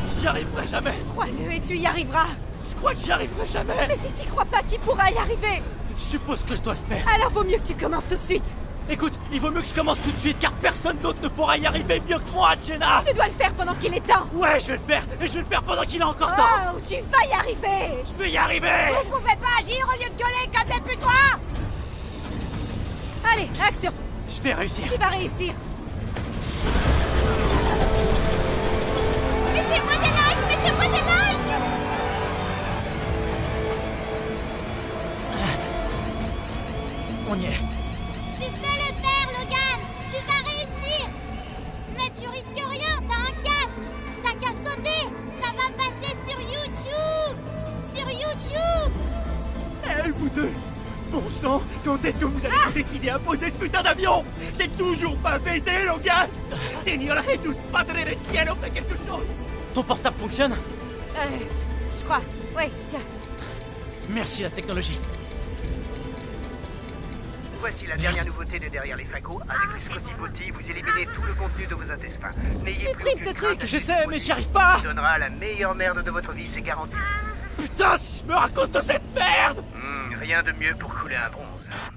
J'y arriverai jamais! Crois-le et tu y arriveras! Je crois que j'y arriverai jamais! Mais si t'y crois pas, qui pourra y arriver? Je suppose que je dois le faire. Alors vaut mieux que tu commences tout de suite! Écoute, il vaut mieux que je commence tout de suite car personne d'autre ne pourra y arriver mieux que moi, Jenna! Tu dois le faire pendant qu'il est temps! Ouais, je vais le faire! Et je vais le faire pendant qu'il est encore temps! Oh, tu vas y arriver! Je vais y arriver! Vous pouvez pas agir au lieu de gueuler comme des putois! Allez, action! Je vais réussir! Tu vas réussir! Mettez-moi des likes! Mettez-moi des likes! On y est! Tu peux le faire, Logan! Tu vas réussir! Mais tu risques rien, t'as un casque! T'as qu'à sauter! Ça va passer sur YouTube! Sur YouTube! Eh, vous deux! Bon sang, quand est-ce que vous allez vous décider à poser ce putain d'avion? J'ai toujours pas baisé, Logan! Seigneur Jesus, Padre del Cielo, fais quelque chose! Ton portable fonctionne? Je crois. Ouais, tiens. Merci la technologie. Voici la dernière nouveauté de Derrière les fagots. Avec le Scotty Botty, vous éliminez tout le contenu de vos intestins. N'ayez plus Supprime aucune ce crainte. truc. Je sais, mais j'y arrive pas! Il donnera la meilleure merde de votre vie, c'est garanti. Putain, si je meurs à cause de cette merde! Rien de mieux pour couler un bronze.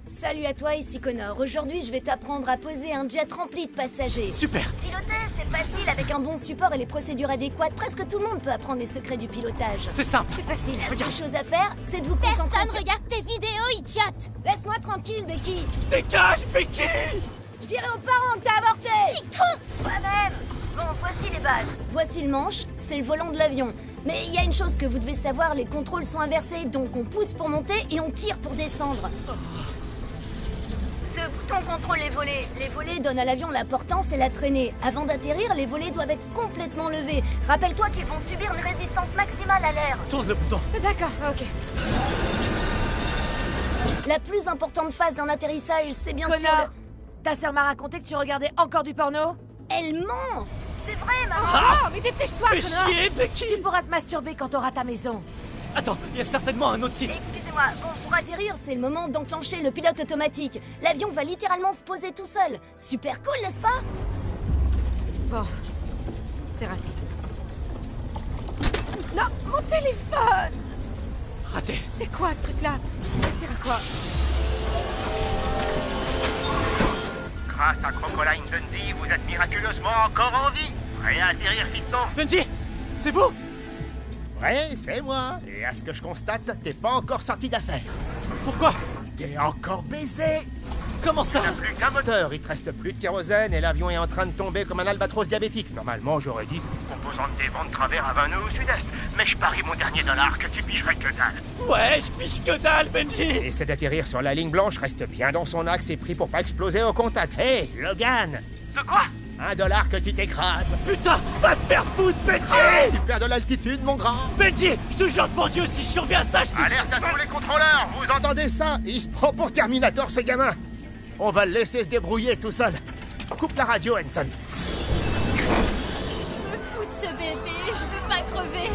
Salut à toi, ici Connor. Aujourd'hui, je vais t'apprendre à poser un jet rempli de passagers. Super! Piloter, c'est facile avec un bon support et les procédures adéquates. Presque tout le monde peut apprendre les secrets du pilotage. C'est simple! C'est facile. La seule chose à faire, c'est de vous concentrer Personne sur... regarde tes vidéos, idiote! Laisse-moi tranquille, Becky. Dégage, Becky! Je dirais aux parents que t'as avorté. Petit con! Moi-même. Bon, voici les bases. Voici le manche, c'est le volant de l'avion. Mais il y a une chose que vous devez savoir, les contrôles sont inversés, donc on pousse pour monter et on tire pour descendre. Ce bouton contrôle les volets. Les volets donnent à l'avion la portance et la traînée. Avant d'atterrir, les volets doivent être complètement levés. Rappelle-toi qu'ils vont subir une résistance maximale à l'air. Tourne le bouton. D'accord, ok. La plus importante phase d'un atterrissage, c'est bien sûr... Connor, ta sœur m'a raconté que tu regardais encore du porno? Elle ment. C'est vrai, maman. Oh, mais dépêche-toi, Fais Connor. chier, Becky! Tu pourras te masturber quand t'auras ta maison. Attends, il y a certainement un autre site. Excusez-moi, bon, pour atterrir, c'est le moment d'enclencher le pilote automatique. L'avion va littéralement se poser tout seul. Super cool, n'est-ce pas? Bon. C'est raté. Non, mon téléphone! Raté. C'est quoi ce truc-là? Ça sert à quoi? Grâce à Crocodile Dundee, vous êtes miraculeusement encore en vie. Prêt à atterrir, fiston? Benji, c'est vous? Ouais, c'est moi. Et à ce que je constate, t'es pas encore sorti d'affaire. Pourquoi? T'es encore baisé. Comment ça? Il n'y a plus qu'un moteur, il te reste plus de kérosène et l'avion est en train de tomber comme un albatros diabétique. Normalement, j'aurais dit composante des vents de travers à 20 nœuds au sud-est. Mais je parie mon dernier dollar que tu pigerais que dalle. Ouais, je pige que dalle, Benji! Essaie d'atterrir sur la ligne blanche, reste bien dans son axe et prie pour pas exploser au contact. Hé, Logan! De quoi? $1 que tu t'écrases. Putain, va te faire foutre, Benji! Tu perds de l'altitude, mon grand. Benji, je te jure devant Dieu, si je surviens à ça, je te... Alerte à tous les contrôleurs, vous entendez ça? Il se prend pour Terminator, ce gamin. On va le laisser se débrouiller tout seul. Coupe la radio, Hanson. Je me fous de ce bébé, je veux pas crever.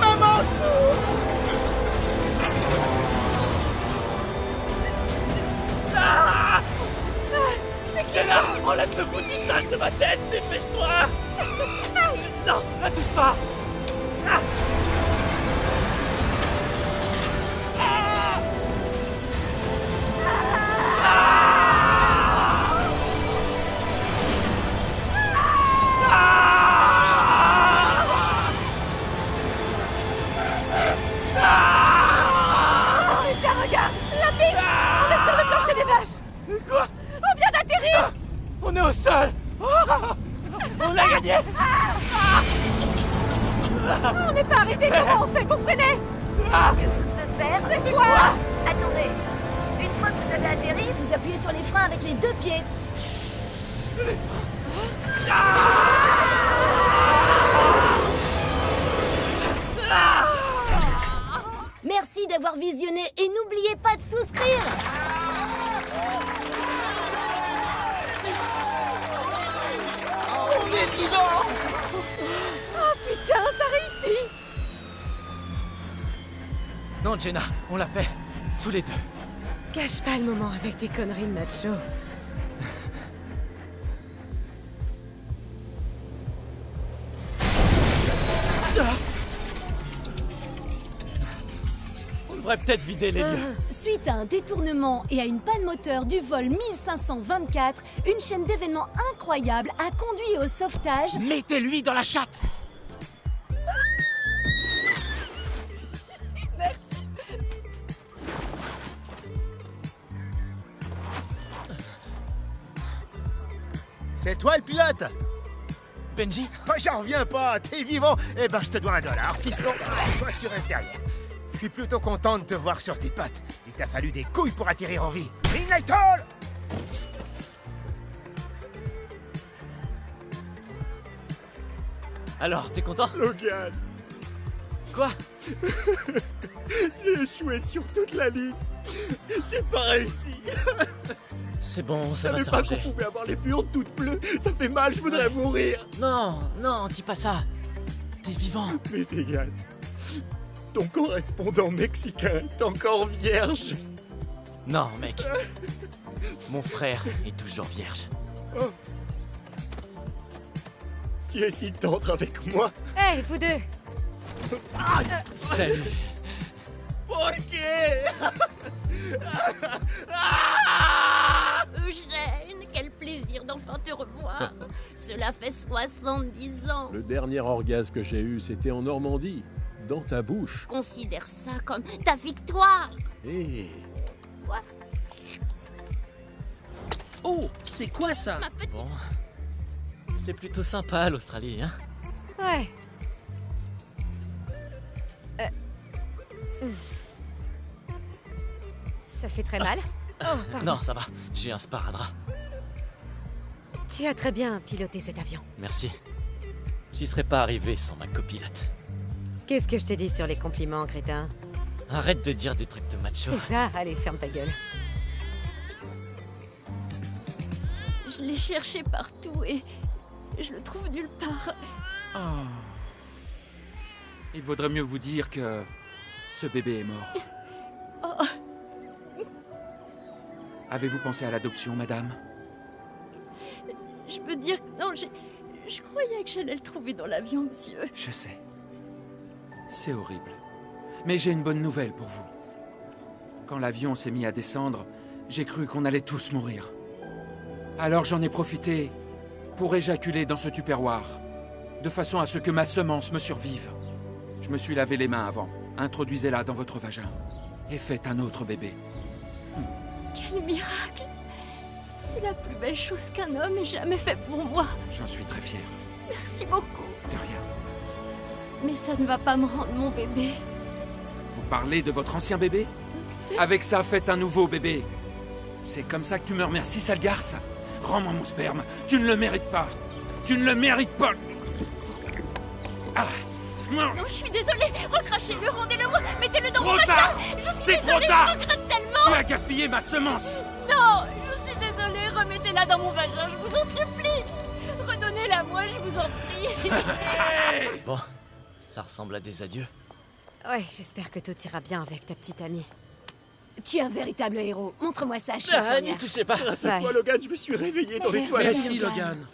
Maman, Jenna, enlève ce bout du singe de ma tête, dépêche-toi! Non, la touche pas! Putain, regarde! La piste! On est sur le plancher des vaches! Quoi? On vient d'atterrir! On est au sol! On a gagné! On n'est pas arrêté, comment on fait pour freiner? C'est quoi? Attendez. Une fois que vous avez atterri, vous appuyez sur les freins avec les 2 pieds. Les freins. Merci d'avoir visionné et n'oubliez pas de souscrire. On est vivants! Oh putain, t'as réussi! Non, Jenna, on l'a fait. Tous les deux. Gâche pas le moment avec tes conneries de macho. On devrait peut-être vider les lieux. Suite à un détournement et à une panne moteur du vol 1524, une chaîne d'événements incroyables a conduit au sauvetage. Mettez-lui dans la chatte! C'est toi le pilote? Benji? Oh, j'en reviens pas, t'es vivant? Eh ben, je te dois $1, fiston. Toi, tu restes derrière. Je suis plutôt content de te voir sur tes pattes. Il t'a fallu des couilles pour atterrir en vie. Green Light Hall! Alors, t'es content? Logan! Quoi? J'ai échoué sur toute la ligne. J'ai pas réussi. C'est bon, ça Je va savais pas s'arranger. qu'on pouvait avoir les burnes toutes bleues. Ça fait mal, je voudrais mourir. Non, non, dis pas ça. T'es vivant. Mais égal. Ton correspondant mexicain est encore vierge. Non, mec. Mon frère est toujours vierge. Oh. Tu es si tendre avec moi. Hey, vous deux! Salut. Eugène, quel plaisir d'enfin te revoir. Cela fait 70 ans. Le dernier orgasme que j'ai eu, c'était en Normandie, dans ta bouche. Considère ça comme ta victoire. Hé, Quoi? Oh, c'est quoi ça? Ma petite... Bon. C'est plutôt sympa, l'Australie, hein? Ouais. Ça fait très mal. Oh, pardon. Non, ça va. J'ai un sparadrap. Tu as très bien piloté cet avion. Merci. J'y serais pas arrivé sans ma copilote. Qu'est-ce que je te dis sur les compliments, crétin? Arrête de dire des trucs de macho. C'est ça, allez, ferme ta gueule. Je l'ai cherché partout et je le trouve nulle part. Oh. Il vaudrait mieux vous dire que ce bébé est mort. Oh. Avez-vous pensé à l'adoption, madame? Je veux dire que non, je croyais que j'allais le trouver dans l'avion, monsieur. Je sais. C'est horrible. Mais j'ai une bonne nouvelle pour vous. Quand l'avion s'est mis à descendre, j'ai cru qu'on allait tous mourir. Alors j'en ai profité pour éjaculer dans ce tupperware, de façon à ce que ma semence me survive. Je me suis lavé les mains avant. Introduisez-la dans votre vagin. Et faites un autre bébé. Quel miracle! C'est la plus belle chose qu'un homme ait jamais fait pour moi. J'en suis très fier. Merci beaucoup. De rien. Mais ça ne va pas me rendre mon bébé. Vous parlez de votre ancien bébé? Avec ça, faites un nouveau bébé. C'est comme ça que tu me remercies, sale garce? Rends-moi mon sperme. Tu ne le mérites pas. Tu ne le mérites pas. Ah. Non, je suis désolée. Recrachez-le, rendez-le-moi. Mettez-le dans Trop mon tard. vagin. Je suis C'est désolée, trop tard. je regrette tellement. Tu as gaspillé ma semence. Non, je suis désolée. Remettez-la dans mon vagin, je vous en supplie. Redonnez-la moi, je vous en prie. Bon, ça ressemble à des adieux. Ouais, j'espère que tout ira bien avec ta petite amie. Tu es un véritable héros. Montre-moi ça, je suis Ah, infirmière. n'y touchez pas. Grâce à toi, Logan, je me suis réveillé dans les toilettes. Merci, Logan.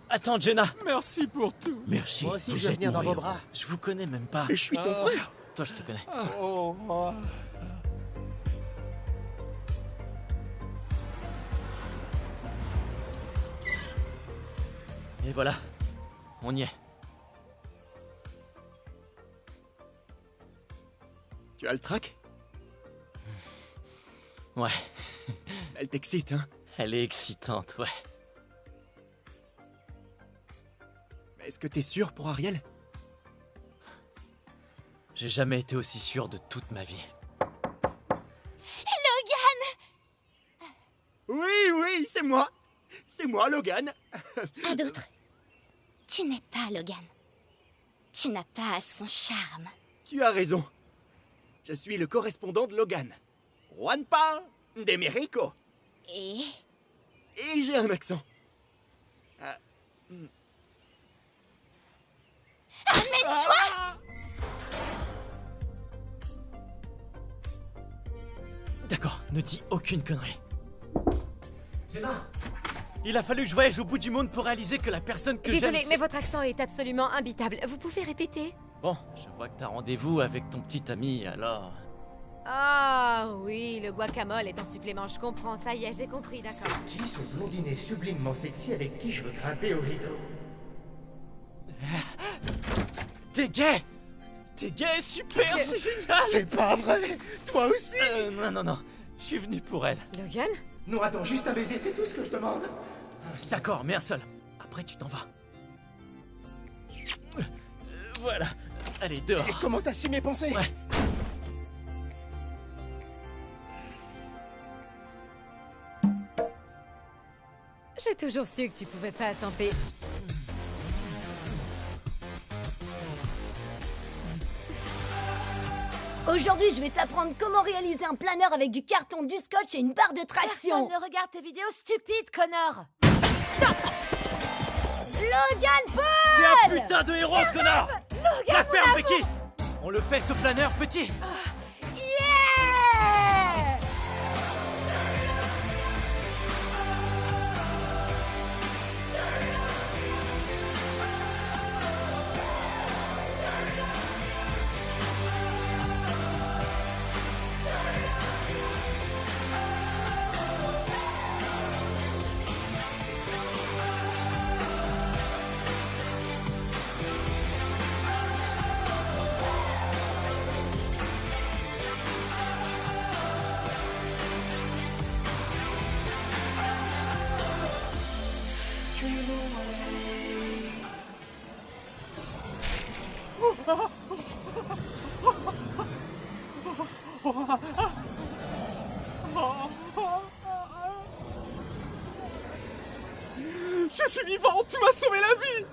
Attends, Jenna. Merci pour tout. Merci. Moi aussi, vous je vais êtes venir mon dans vos héros. bras. Je vous connais même pas. Et je suis ton frère. Toi, je te connais. Oh. Et voilà. On y est. Tu as le trac? Ouais. Elle t'excite, hein? Elle est excitante, ouais. Est-ce que t'es sûr pour Ariel? J'ai jamais été aussi sûr de toute ma vie. Logan! Oui, c'est moi! C'est moi, Logan! À d'autres. Tu n'es pas Logan. Tu n'as pas son charme. Tu as raison. Je suis le correspondant de Logan. Juanpa de México. Et j'ai un accent. Amène-toi! D'accord, ne dis aucune connerie. Jenna! Il a fallu que je voyage au bout du monde pour réaliser que la personne que j'aime... Désolée, mais votre accent est absolument imbitable. Vous pouvez répéter? Bon, je vois que t'as rendez-vous avec ton petit ami, alors... Ah oui, le guacamole est en supplément, je comprends. Ça y est, j'ai compris, d'accord. C'est qui ce blondinet sublimement sexy avec qui je veux grimper au rideau? T'es gay! T'es gay, super, c'est génial! C'est pas vrai! Toi aussi! Non, je suis venu pour elle. Logan? Non, attends, juste un baiser, c'est tout ce que je demande. D'accord, mais un seul. Après, tu t'en vas. Voilà. Allez, dehors. Et comment t'as su mes pensées? Ouais. J'ai toujours su que tu pouvais pas t'empêcher. Aujourd'hui, je vais t'apprendre comment réaliser un planeur avec du carton, du scotch et une barre de traction. Personne ne regarde tes vidéos stupides, connard. Logan Paul! T'es un putain de héros, connard! Logan, La ferme, Becky! On le fait, ce planeur, petit! Yeah! Je suis vivant, tu m'as sauvé la vie!